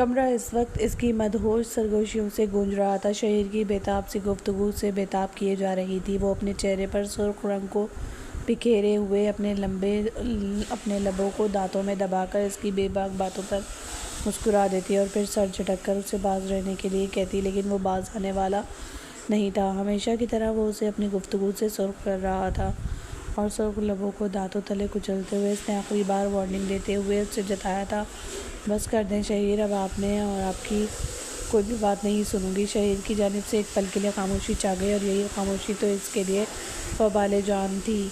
کمرہ اس وقت اس کی مدہوش سرگوشیوں سے گونج رہا تھا۔ شہیر کی بےتاب سی گفتگو سے بےتاب کیے جا رہی تھی۔ وہ اپنے چہرے پر سرخ رنگ کو بکھیرے ہوئے اپنے لبوں کو دانتوں میں دبا کر اس کی بے باک باتوں پر مسکرا دیتی اور پھر سر جھٹک کر اسے باز رہنے کے لیے کہتی، لیکن وہ باز آنے والا نہیں تھا۔ ہمیشہ کی طرح وہ اسے اپنی گفتگو سے سرخ کر رہا تھا اور سرخ لبوں کو دانتوں تلے کچلتے ہوئے اس نے آخری بار وارننگ دیتے ہوئے اس سے جتایا تھا، بس کر دیں شہیر، اب آپ نے اور آپ کی کوئی بھی بات نہیں سنوں گی۔ شہیر کی جانب سے ایک پل کے لیے خاموشی چھا گئی اور یہی خاموشی تو اس کے لیے وبال جان تھی۔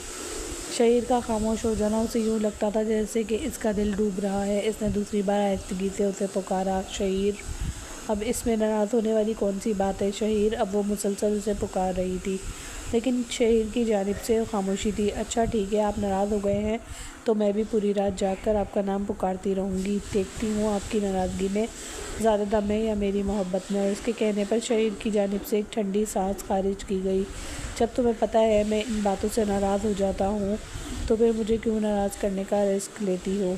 شہیر کا خاموش ہو جانا اسے یوں لگتا تھا جیسے کہ اس کا دل ڈوب رہا ہے۔ اس نے دوسری بار آہستگی سے اسے پکارا، شہیر! اب اس میں ناراض ہونے والی کون سی بات ہے شہیر؟ اب وہ مسلسل اسے پکار رہی تھی، لیکن شہیر کی جانب سے خاموشی تھی۔ اچھا ٹھیک ہے، آپ ناراض ہو گئے ہیں تو میں بھی پوری رات جاگ کر آپ کا نام پکارتی رہوں گی، دیکھتی ہوں آپ کی ناراضگی میں زیادہ دم ہے یا میری محبت میں۔ اور اس کے کہنے پر شہیر کی جانب سے ایک ٹھنڈی سانس خارج کی گئی۔ جب تمہیں پتہ ہے میں ان باتوں سے ناراض ہو جاتا ہوں تو پھر مجھے کیوں ناراض کرنے کا رسک لیتی ہو؟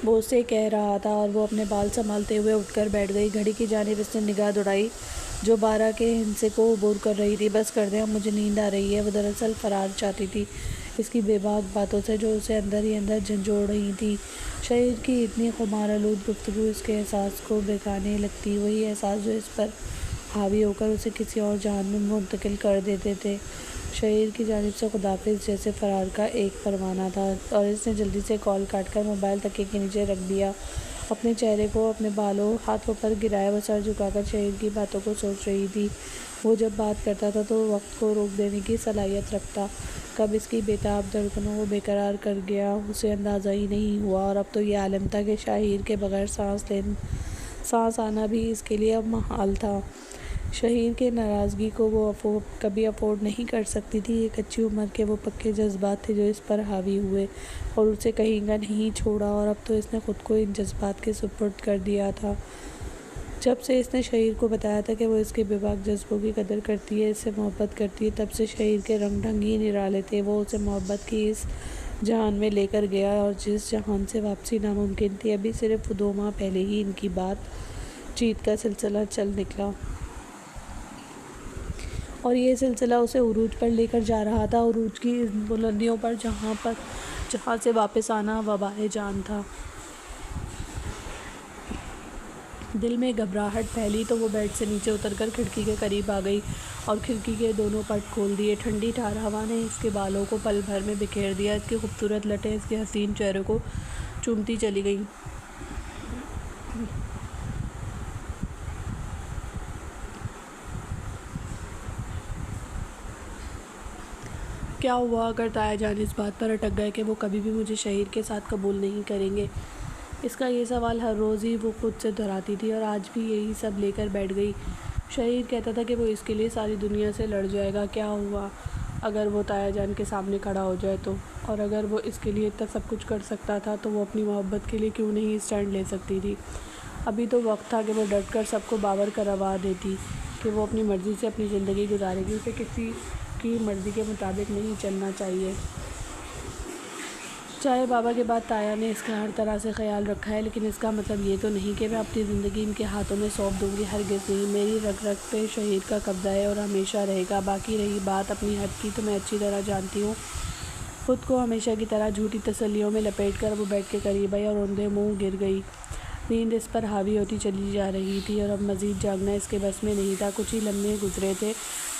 وہ اسے کہہ رہا تھا اور وہ اپنے بال سنبھالتے ہوئے اٹھ کر بیٹھ گئی۔ گھڑی کی جانب اس نے نگاہ دوڑائی جو 12 کے ہندسے کو عبور کر رہی تھی۔ بس کر دیں، اب مجھے نیند آ رہی ہے۔ وہ دراصل فرار چاہتی تھی اس کی بے باک باتوں سے جو اسے اندر ہی اندر جھنجھوڑ رہی تھیں۔ شہیر کی اتنی خمار آلود گفتگو اس کے احساس کو بہکانے لگتی، وہی احساس جو اس پر حاوی ہو کر اسے کسی اور جہان میں منتقل کر دیتے تھے۔ شہیر کی جانب سے خداحافظ جیسے فرار کا ایک پروانہ تھا اور اس نے جلدی سے کال کاٹ کر موبائل تکیے کے نیچے رکھ دیا۔ اپنے چہرے کو اپنے بالوں ہاتھوں پر گرائے وہ سر جھکا کر شہیر کی باتوں کو سوچ رہی تھی۔ وہ جب بات کرتا تھا تو وقت کو روک دینے کی صلاحیت رکھتا، کب اس کی بےتاب دھڑکنوں کو بیقرار کر گیا اسے اندازہ ہی نہیں ہوا، اور اب تو یہ عالم تھا کہ شہیر کے بغیر سانس آنا بھی اس کے لیے اب محال تھا۔ شہیر کے ناراضگی کو وہ کبھی افورڈ نہیں کر سکتی تھی۔ ایک اچھی عمر کے وہ پکے جذبات تھے جو اس پر حاوی ہوئے اور اسے کہیں کا نہیں چھوڑا، اور اب تو اس نے خود کو ان جذبات کے سپرد کر دیا تھا۔ جب سے اس نے شہیر کو بتایا تھا کہ وہ اس کے بے باک جذبوں کی قدر کرتی ہے، اس سے محبت کرتی ہے، تب سے شہیر کے رنگ ڈھنگ ہی نرالے تھے۔ وہ اسے محبت کی اس جہان میں لے کر گیا اور جس جہان سے واپسی ناممکن تھی۔ ابھی صرف 2 ماہ پہلے ہی ان کی بات چیت کا سلسلہ چل نکلا اور یہ سلسلہ اسے عروج پر لے کر جا رہا تھا، عروج کی ان بلندیوں پر جہاں سے واپس آنا وبال جان تھا۔ دل میں گھبراہٹ پھیلی تو وہ بیڈ سے نیچے اتر کر کھڑکی کے قریب آ گئی اور کھڑکی کے دونوں پٹ کھول دیے۔ ٹھنڈی ٹھار ہوا نے اس کے بالوں کو پل بھر میں بکھیر دیا، اس کی خوبصورت لٹیں اس کے حسین چہرے کو چومتی چلی گئیں۔ کیا ہوا اگر تایا جان اس بات پر اٹک گئے کہ وہ کبھی بھی مجھے شہیر کے ساتھ قبول نہیں کریں گے؟ اس کا یہ سوال ہر روز ہی وہ خود سے دہراتی تھی اور آج بھی یہی سب لے کر بیٹھ گئی۔ شہیر کہتا تھا کہ وہ اس کے لیے ساری دنیا سے لڑ جائے گا، کیا ہوا اگر وہ تایا جان کے سامنے کھڑا ہو جائے تو؟ اور اگر وہ اس کے لیے اتنا سب کچھ کر سکتا تھا تو وہ اپنی محبت کے لیے کیوں نہیں اسٹینڈ لے سکتی تھی؟ ابھی تو وقت تھا کہ وہ ڈٹ کر سب کو باور کروا دیتی کہ وہ اپنی مرضی سے اپنی زندگی گزارے گی، اسے کسی کی مرضی کے مطابق نہیں چلنا چاہیے۔ چاہے بابا کے بعد تایا نے اس کا ہر طرح سے خیال رکھا ہے، لیکن اس کا مطلب یہ تو نہیں کہ میں اپنی زندگی ان کے ہاتھوں میں سونپ دوں گی، ہرگز نہیں۔ میری رگ رگ پہ شہیر کا قبضہ ہے اور ہمیشہ رہے گا۔ باقی رہی بات اپنی حد کی تو میں اچھی طرح جانتی ہوں۔ خود کو ہمیشہ کی طرح جھوٹی تسلیوں میں لپیٹ کر وہ بیڈ کے قریب آئی اور اوندھے منہ گر گئی۔ نیند اس پر حاوی ہوتی چلی جا رہی تھی اور اب مزید جاگنا اس کے بس میں نہیں تھا۔ کچھ ہی لمحے گزرے تھے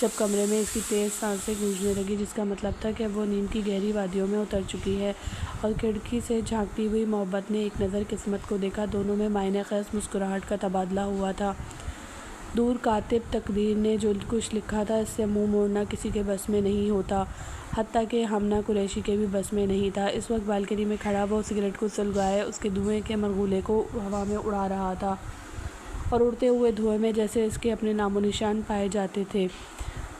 جب کمرے میں اس کی تیز سانسیں گونجنے لگیں، جس کا مطلب تھا کہ اب وہ نیند کی گہری وادیوں میں اتر چکی ہے، اور کھڑکی سے جھانکتی ہوئی محبت نے ایک نظر قسمت کو دیکھا۔ دونوں میں معنی خیز مسکراہٹ کا تبادلہ ہوا تھا۔ دور کاتب تقدیر نے جو کچھ لکھا تھا اس سے منہ موڑنا کسی کے بس میں نہیں ہوتا، حتیٰ کہ ہمنا قریشی کے بھی بس میں نہیں تھا۔ اس وقت بالکنی میں کھڑا وہ سگریٹ کو سلگائے اس کے دھوئیں کے مرغولے کو ہوا میں اڑا رہا تھا، اور اڑتے ہوئے دھوئیں میں جیسے اس کے اپنے نام و نشان پائے جاتے تھے۔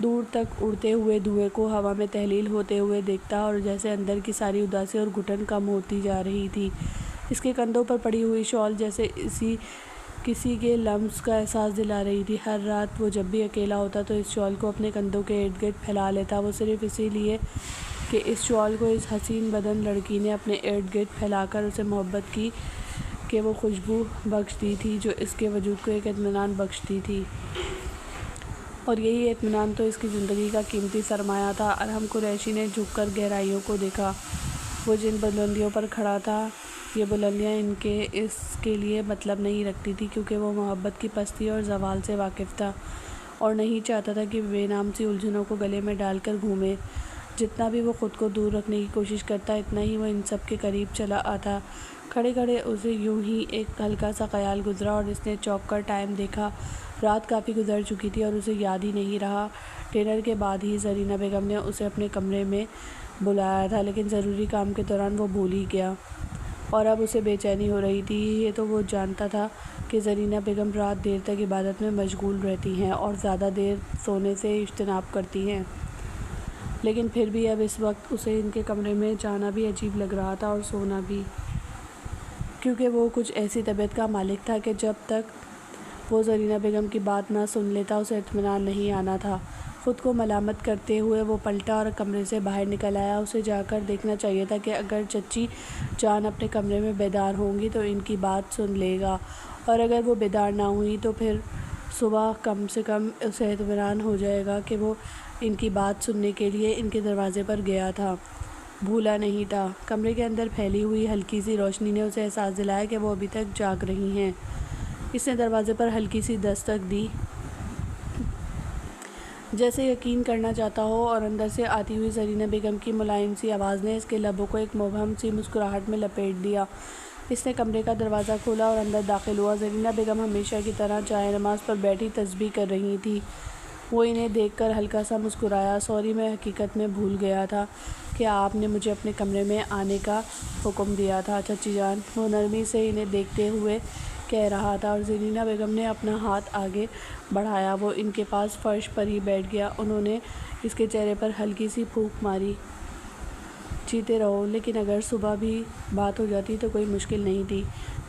دور تک اڑتے ہوئے دھوئیں کو ہوا میں تحلیل ہوتے ہوئے دیکھتا اور جیسے اندر کی ساری اداسی اور گھٹن کم ہوتی جا رہی تھی۔ اس کے کندھوں پر پڑی ہوئی شال جیسے کسی کے لمس کا احساس دلا رہی تھی۔ ہر رات وہ جب بھی اکیلا ہوتا تو اس شال کو اپنے کندھوں کے ارد گرد پھیلا لیتا، وہ صرف اسی لیے کہ اس شال کو اس حسین بدن لڑکی نے اپنے ارد گرد پھیلا کر اسے محبت کی کہ وہ خوشبو بخش دی تھی جو اس کے وجود کو ایک اطمینان بخشتی تھی، اور یہی اطمینان تو اس کی زندگی کا قیمتی سرمایہ تھا۔ ارحم قریشی نے جھک کر گہرائیوں کو دیکھا۔ وہ جن بلندیوں پر کھڑا تھا، یہ بلندیاں اس کے لیے مطلب نہیں رکھتی تھی، کیونکہ وہ محبت کی پستی اور زوال سے واقف تھا اور نہیں چاہتا تھا کہ بے نام سی الجھنوں کو گلے میں ڈال کر گھومے۔ جتنا بھی وہ خود کو دور رکھنے کی کوشش کرتا، اتنا ہی وہ ان سب کے قریب چلا آتا۔ کھڑے کھڑے اسے یوں ہی ایک ہلکا سا خیال گزرا اور اس نے چونک کر ٹائم دیکھا۔ رات کافی گزر چکی تھی اور اسے یاد ہی نہیں رہا۔ ڈنر کے بعد ہی زرینہ بیگم نے اسے اپنے کمرے میں بلایا تھا، لیکن ضروری کام کے دوران وہ بھول ہی گیا اور اب اسے بے چینی ہو رہی تھی۔ یہ تو وہ جانتا تھا کہ زرینہ بیگم رات دیر تک عبادت میں مشغول رہتی ہیں اور زیادہ دیر سونے سے اجتناب کرتی ہیں، لیکن پھر بھی اب اس وقت اسے ان کے کمرے میں جانا بھی عجیب لگ رہا تھا اور سونا بھی، کیونکہ وہ کچھ ایسی طبیعت کا مالک تھا کہ جب تک وہ زرینہ بیگم کی بات نہ سن لیتا اسے اطمینان نہیں آنا تھا۔ خود کو ملامت کرتے ہوئے وہ پلٹا اور کمرے سے باہر نکل آیا۔ اسے جا کر دیکھنا چاہیے تھا کہ اگر چچی جان اپنے کمرے میں بیدار ہوں گی تو ان کی بات سن لے گا، اور اگر وہ بیدار نہ ہوئی تو پھر صبح کم سے کم اسے اطمینان ہو جائے گا کہ وہ ان کی بات سننے کے لیے ان کے دروازے پر گیا تھا، بھولا نہیں تھا۔ کمرے کے اندر پھیلی ہوئی ہلکی سی روشنی نے اسے احساس دلایا کہ وہ ابھی تک جاگ رہی ہیں۔ اس نے دروازے پر ہلکی سی دستک دی، جیسے یقین کرنا چاہتا ہو، اور اندر سے آتی ہوئی زرینہ بیگم کی ملائم سی آواز نے اس کے لبوں کو ایک مبہم سی مسکراہٹ میں لپیٹ دیا۔ اس نے کمرے کا دروازہ کھولا اور اندر داخل ہوا۔ زرینہ بیگم ہمیشہ کی طرح جائے نماز پر بیٹھی تسبیح کر رہی تھی۔ وہ انہیں دیکھ کر ہلکا سا مسکرایا۔ سوری، میں حقیقت میں بھول گیا تھا کہ آپ نے مجھے اپنے کمرے میں آنے کا حکم دیا تھا چچی جان، وہ نرمی سے انہیں دیکھتے ہوئے کہہ رہا تھا، اور زرینہ بیگم نے اپنا ہاتھ آگے بڑھایا۔ وہ ان کے پاس فرش پر ہی بیٹھ گیا۔ انہوں نے اس کے چہرے پر ہلکی سی پھونک ماری۔ جیتے رہو، لیکن اگر صبح بھی بات ہو جاتی تو کوئی مشکل نہیں تھی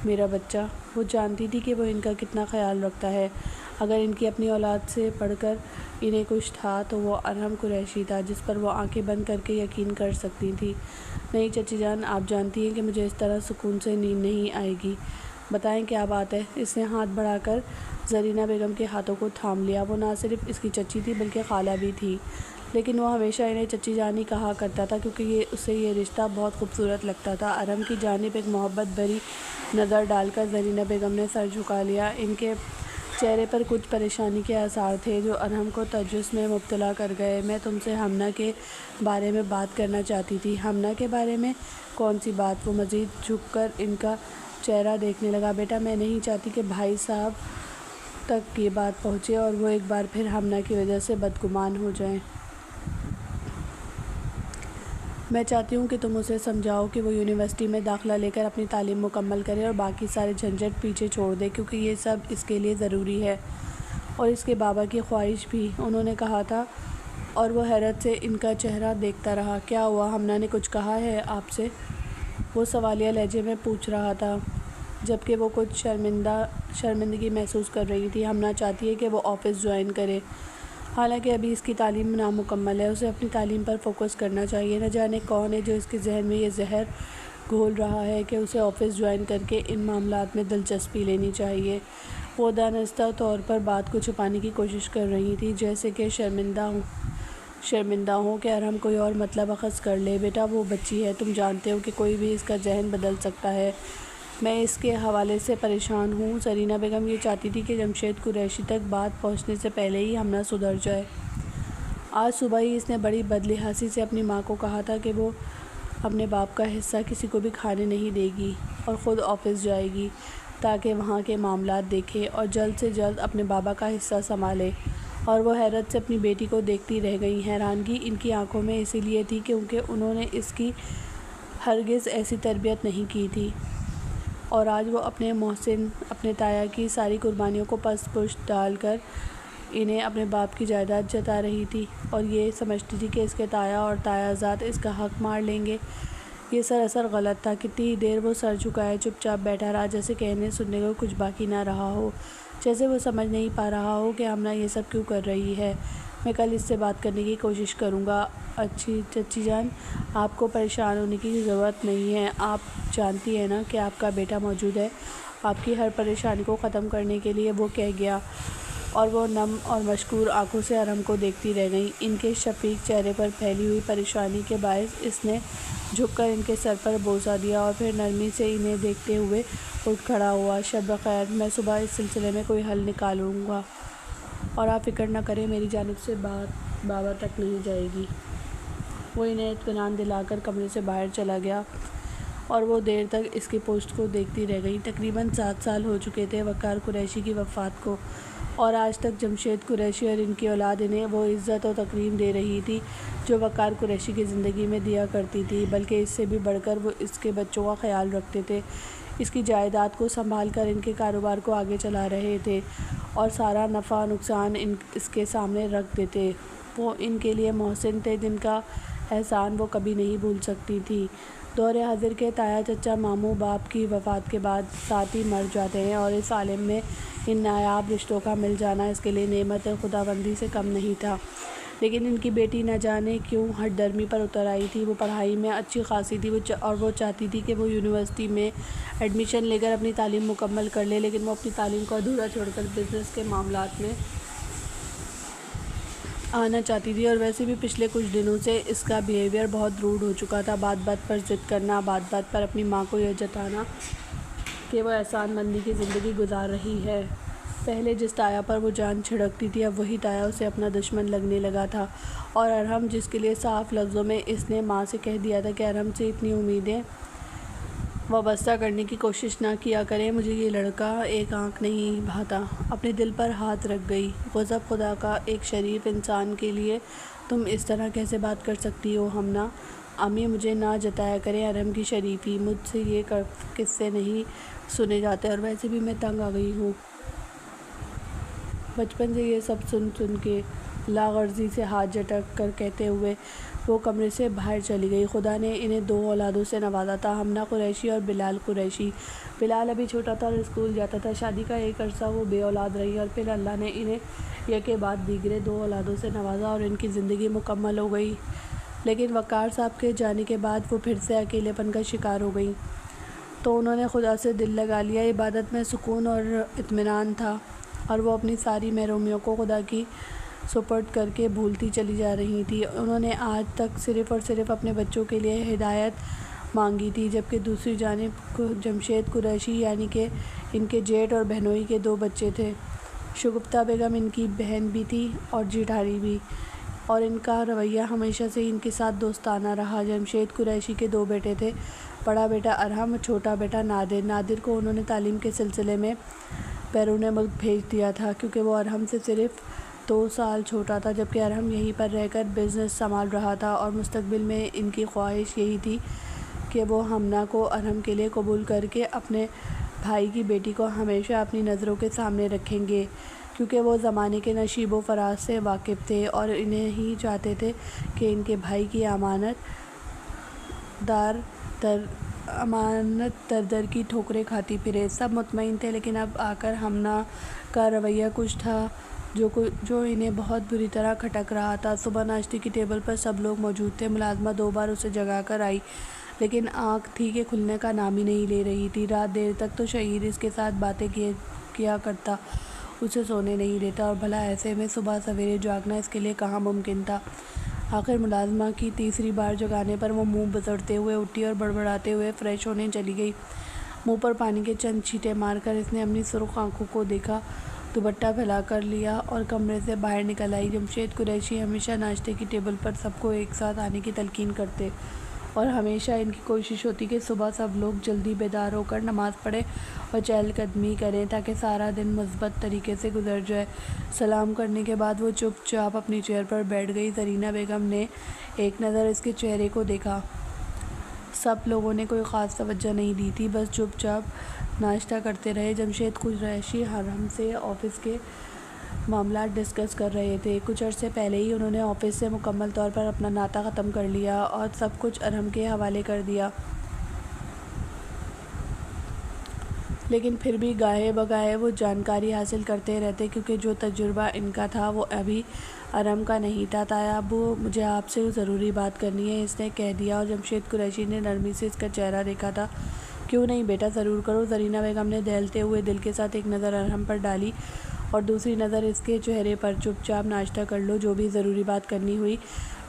میرا بچہ۔ وہ جانتی تھی کہ وہ ان کا کتنا خیال رکھتا ہے۔ اگر ان کی اپنی اولاد سے پڑھ کر انہیں کچھ تھا تو وہ ارحم قریشی تھا، جس پر وہ آنکھیں بند کر کے یقین کر سکتی تھی۔ نہیں چچی جان، آپ جانتی ہیں کہ مجھے اس طرح سکون سے نیند نہیں آئے گی۔ بتائیں کیا بات ہے؟ اس نے ہاتھ بڑھا کر زرینہ بیگم کے ہاتھوں کو تھام لیا۔ وہ نہ صرف اس کی چچی تھی بلکہ خالہ بھی تھی، لیکن وہ ہمیشہ انہیں چچی جان ہی کہا کرتا تھا کیونکہ اسے یہ رشتہ بہت خوبصورت لگتا تھا۔ ارحم کی جانب ایک محبت بھری نظر ڈال کر زرینہ بیگم نے سر جھکا لیا۔ ان کے چہرے پر کچھ پریشانی کے آثار تھے جو ارحم کو تجسس میں مبتلا کر گئے۔ میں تم سے ہمنا کے بارے میں بات کرنا چاہتی تھی۔ ہمنا کے بارے میں؟ کون سی بات؟ وہ مزید جھک کر ان کا چہرہ دیکھنے لگا۔ بیٹا، میں نہیں چاہتی کہ بھائی صاحب تک یہ بات پہنچے اور وہ ایک بار پھر ہمنا کی وجہ سے بدگمان ہو جائیں۔ میں چاہتی ہوں کہ تم اسے سمجھاؤ کہ وہ یونیورسٹی میں داخلہ لے کر اپنی تعلیم مکمل کرے اور باقی سارے جھنجھٹ پیچھے چھوڑ دے، کیونکہ یہ سب اس کے لیے ضروری ہے، اور اس کے بابا کی خواہش بھی، انہوں نے کہا تھا۔ اور وہ حیرت سے ان کا چہرہ دیکھتا رہا۔ کیا ہوا؟ ہمنا نے کچھ کہا ہے آپ سے؟ وہ سوالیہ لہجے میں پوچھ رہا تھا، جبکہ وہ کچھ شرمندگی محسوس کر رہی تھی۔ ہمنا چاہتی ہے کہ وہ آفس جوائن کرے، حالانکہ ابھی اس کی تعلیم نامکمل ہے۔ اسے اپنی تعلیم پر فوکس کرنا چاہیے۔ نہ جانے کون ہے جو اس کے ذہن میں یہ زہر گھول رہا ہے کہ اسے آفس جوائن کر کے ان معاملات میں دلچسپی لینی چاہیے۔ وہ دانستہ طور پر بات کو چھپانے کی کوشش کر رہی تھی، جیسے کہ شرمندہ ہوں کہ ارحم کوئی اور مطلب اخذ کر لے۔ بیٹا، وہ بچی ہے، تم جانتے ہو کہ کوئی بھی اس کا ذہن بدل سکتا ہے۔ میں اس کے حوالے سے پریشان ہوں۔ زرینہ بیگم یہ چاہتی تھی کہ جمشید قریشی تک بات پہنچنے سے پہلے ہی ہمنا سدھر جائے۔ آج صبح ہی اس نے بڑی بدلحاظی سے اپنی ماں کو کہا تھا کہ وہ اپنے باپ کا حصہ کسی کو بھی کھانے نہیں دے گی اور خود آفس جائے گی تاکہ وہاں کے معاملات دیکھے اور جلد سے جلد اپنے بابا کا حصہ سنبھالے، اور وہ حیرت سے اپنی بیٹی کو دیکھتی رہ گئی۔ حیرانگی ان کی آنکھوں میں اسی لیے تھی کیونکہ انہوں نے اس کی ہرگز ایسی تربیت نہیں کی تھی، اور آج وہ اپنے محسن، اپنے تایا کی ساری قربانیوں کو پس پشت ڈال کر انہیں اپنے باپ کی جائیداد جتا رہی تھی، اور یہ سمجھتی تھی کہ اس کے تایا اور تایا زاد اس کا حق مار لیں گے۔ یہ سراسر غلط تھا۔ کتنی ہی دیر وہ سر جھکائے چپ چاپ بیٹھا رہا، جیسے کہنے سننے کو کچھ باقی نہ رہا ہو، جیسے وہ سمجھ نہیں پا رہا ہو کہ ہمنا یہ سب کیوں کر رہی ہے۔ میں کل اس سے بات کرنے کی کوشش کروں گا۔ اچھی چچی جان، آپ کو پریشان ہونے کی ضرورت نہیں ہے، آپ جانتی ہیں نا کہ آپ کا بیٹا موجود ہے۔ آپ کی ہر پریشانی کو ختم کرنے کے لیے وہ کہہ گیا، اور وہ نم اور مشکور آنکھوں سے ارحم کو دیکھتی رہ گئیں۔ ان کے شفیق چہرے پر پھیلی ہوئی پریشانی کے باعث اس نے جھک کر ان کے سر پر بوسہ دیا اور پھر نرمی سے انہیں دیکھتے ہوئے اٹھ کھڑا ہوا۔ شب بخیر، میں صبح اس سلسلے میں کوئی حل نکالوں گا، اور آپ فکر نہ کریں، میری جانب سے بات بابا تک نہیں جائے گی۔ وہ انہیں اطمینان دلا کر کمرے سے باہر چلا گیا، اور وہ دیر تک اس کی پشت کو دیکھتی رہ گئی۔ تقریباً 7 سال ہو چکے تھے وقار قریشی کی وفات کو، اور آج تک جمشید قریشی اور ان کی اولاد انہیں وہ عزت و تکریم دے رہی تھی جو وقار قریشی کی زندگی میں دیا کرتی تھی، بلکہ اس سے بھی بڑھ کر وہ اس کے بچوں کا خیال رکھتے تھے، اس کی جائیداد کو سنبھال کر ان کے کاروبار کو آگے چلا رہے تھے، اور سارا نفع نقصان اس کے سامنے رکھ دیتے۔ وہ ان کے لیے محسن تھے جن کا احسان وہ کبھی نہیں بھول سکتی تھی۔ دور حاضر کے تایا چچا ماموں باپ کی وفات کے بعد ساتھ ہی مر جاتے ہیں، اور اس عالم میں ان نایاب رشتوں کا مل جانا اس کے لیے نعمت خداوندی سے کم نہیں تھا۔ لیکن ان کی بیٹی نہ جانے کیوں ہٹ درمی پر اتر آئی تھی۔ وہ پڑھائی میں اچھی خاصی تھی، اور وہ چاہتی تھی کہ وہ یونیورسٹی میں ایڈمیشن لے کر اپنی تعلیم مکمل کر لے، لیکن وہ اپنی تعلیم کو ادھورا چھوڑ کر بزنس کے معاملات میں آنا چاہتی تھی، اور ویسے بھی پچھلے کچھ دنوں سے اس کا بیہیویئر بہت روڈ ہو چکا تھا۔ بات بات پر ضد کرنا، بات بات پر اپنی ماں کو یہ جتانا کہ وہ احسان مندی کی زندگی گزار رہی ہے۔ پہلے جس تایا پر وہ جان چھڑکتی تھی، اب وہی تایا اسے اپنا دشمن لگنے لگا تھا، اور ارحم، جس کے لیے صاف لفظوں میں اس نے ماں سے کہہ دیا تھا کہ ارحم سے اتنی امیدیں وابستہ کرنے کی کوشش نہ کیا کرے، مجھے یہ لڑکا ایک آنکھ نہیں بھاتا، اپنے دل پر ہاتھ رکھ گئی۔ غضب خدا کا، ایک شریف انسان کے لیے تم اس طرح کیسے بات کر سکتی ہو ہمنا؟ امی، مجھے نہ جتایا کریں ارحم کی شریفی، مجھ سے یہ قصے نہیں سنے جاتے، اور ویسے بھی میں تنگ آ گئی ہوں بچپن سے یہ سب سن سن کے۔ لا غرضی سے ہاتھ جھٹک کر کہتے ہوئے وہ کمرے سے باہر چلی گئی۔ خدا نے انہیں 2 اولادوں سے نوازا تھا، ہمنا قریشی اور بلال قریشی۔ بلال ابھی چھوٹا تھا اور اسکول جاتا تھا۔ شادی کا ایک عرصہ وہ بے اولاد رہی، اور پھر اللہ نے انہیں یکے بعد دیگرے 2 اولادوں سے نوازا، اور ان کی زندگی مکمل ہو گئی۔ لیکن وقار صاحب کے جانے کے بعد وہ پھر سے اکیلے پن کا شکار ہو گئیں، تو انہوں نے خدا سے دل لگا لیا۔ عبادت میں سکون اور اطمینان تھا، اور وہ اپنی ساری محرومیوں کو خدا کی سپرد کر کے بھولتی چلی جا رہی تھی۔ انہوں نے آج تک صرف اور صرف اپنے بچوں کے لیے ہدایت مانگی تھی، جبکہ دوسری جانب جمشید قریشی یعنی کہ ان کے جیٹھ اور بہنوئی کے 2 بچے تھے۔ شگفتہ بیگم ان کی بہن بھی تھی اور جیٹھانی بھی، اور ان کا رویہ ہمیشہ سے ان کے ساتھ دوستانہ رہا۔ جمشید قریشی کے 2 بیٹے تھے، بڑا بیٹا ارحم اور چھوٹا بیٹا نادر۔ نادر کو انہوں نے تعلیم کے سلسلے میں بیرون ملک بھیج دیا تھا، کیونکہ وہ ارحم سے صرف 2 سال چھوٹا تھا، جبکہ ارحم یہیں پر رہ کر بزنس سنبھال رہا تھا، اور مستقبل میں ان کی خواہش یہی تھی کہ وہ ہمنا کو ارحم کے لیے قبول کر کے اپنے بھائی کی بیٹی کو ہمیشہ اپنی نظروں کے سامنے رکھیں گے، کیونکہ وہ زمانے کے نشیب و فراز سے واقف تھے، اور انہیں ہی چاہتے تھے کہ ان کے بھائی کی امانت در در کی ٹھوکریں کھاتی پھرے۔ سب مطمئن تھے، لیکن اب آ کر ہمنا کا رویہ کچھ تھا جو انہیں بہت بری طرح کھٹک رہا تھا۔ صبح ناشتے کی ٹیبل پر سب لوگ موجود تھے۔ ملازمہ 2 بار اسے جگا کر آئی، لیکن آنکھ تھی کہ کھلنے کا نام ہی نہیں لے رہی تھی۔ رات دیر تک تو شہید اس کے ساتھ باتیں کیا کرتا، اسے سونے نہیں دیتا، اور بھلا ایسے میں صبح سویرے جاگنا اس کے لیے کہاں ممکن تھا۔ آخر ملازمہ کی تیسری بار جگانے پر وہ منہ بزرتے ہوئے اٹھی اور بڑبڑاتے ہوئے فریش ہونے چلی گئی۔ منہ پر پانی کے چند چھینٹے مار کر اس نے اپنی سرخ آنکھوں کو دیکھا، دوپٹہ پھیلا کر لیا اور کمرے سے باہر نکل آئی۔ جمشید قریشی ہمیشہ ناشتے کی ٹیبل پر سب کو ایک ساتھ آنے کی تلقین کرتے، اور ہمیشہ ان کی کوشش ہوتی کہ صبح سب لوگ جلدی بیدار ہو کر نماز پڑھیں اور چہل قدمی کریں تاکہ سارا دن مثبت طریقے سے گزر جائے۔ سلام کرنے کے بعد وہ چپ چاپ اپنی چیئر پر بیٹھ گئی۔ زرینہ بیگم نے ایک نظر اس کے چہرے کو دیکھا۔ سب لوگوں نے کوئی خاص توجہ نہیں دی تھی، بس چپ چاپ ناشتہ کرتے رہے۔ جمشید قریشی ارحم سے آفس کے معاملات ڈسکس کر رہے تھے۔ کچھ عرصے پہلے ہی انہوں نے آفس سے مکمل طور پر اپنا ناطہ ختم کر لیا اور سب کچھ ارحم کے حوالے کر دیا۔ لیکن پھر بھی گاہے بگاہے وہ جانکاری حاصل کرتے رہتے، کیونکہ جو تجربہ ان کا تھا وہ ابھی ارم کا نہیں تھا۔ تایا ابو، مجھے آپ سے ضروری بات کرنی ہے، اس نے کہہ دیا، اور جمشید قریشی نے نرمی سے اس کا چہرہ دیکھا تھا۔ کیوں نہیں بیٹا، ضرور کرو۔ زرینہ بیگم نے دہلتے ہوئے دل کے ساتھ ایک نظر ارحم پر ڈالی اور دوسری نظر اس کے چہرے پر۔ چپ چاپ ناشتہ کر لو، جو بھی ضروری بات کرنی ہوئی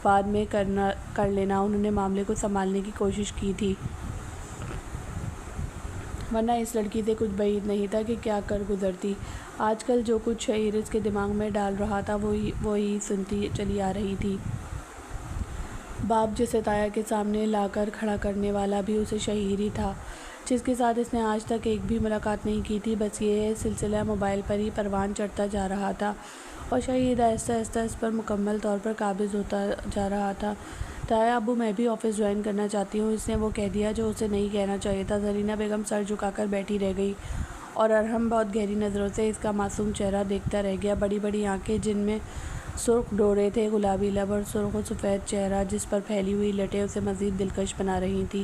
بعد میں کر لینا۔ انہوں نے معاملے کو سنبھالنے کی کوشش کی تھی، ورنہ اس لڑکی سے کچھ بعید نہیں تھا کہ کیا کر گزرتی۔ آج کل جو کچھ شہیر اس کے دماغ میں ڈال رہا تھا وہی سنتی چلی آ رہی تھی۔ باپ جسے تایا کے سامنے لا کر کھڑا کرنے والا بھی اسے شہیر ہی تھا، جس کے ساتھ اس نے آج تک ایک بھی ملاقات نہیں کی تھی۔ بس یہ سلسلہ موبائل پر ہی پروان چڑھتا جا رہا تھا اور شہید آہستہ آہستہ اس پر مکمل طور پر قابض ہوتا جا رہا تھا۔ تایا ابو، میں بھی آفس جوائن کرنا چاہتی ہوں، اس نے وہ کہہ دیا جو اسے نہیں کہنا چاہیے تھا۔ زرینہ بیگم سر جھکا کر بیٹھی رہ گئی اور ارحم بہت گہری نظروں سے اس کا معصوم چہرہ دیکھتا رہ گیا۔ بڑی بڑی آنکھیں جن میں سرخ ڈورے تھے، گلابی لب اور سرخ و سفید چہرہ جس پر پھیلی ہوئی لٹیں اسے مزید دلکش بنا رہی تھیں۔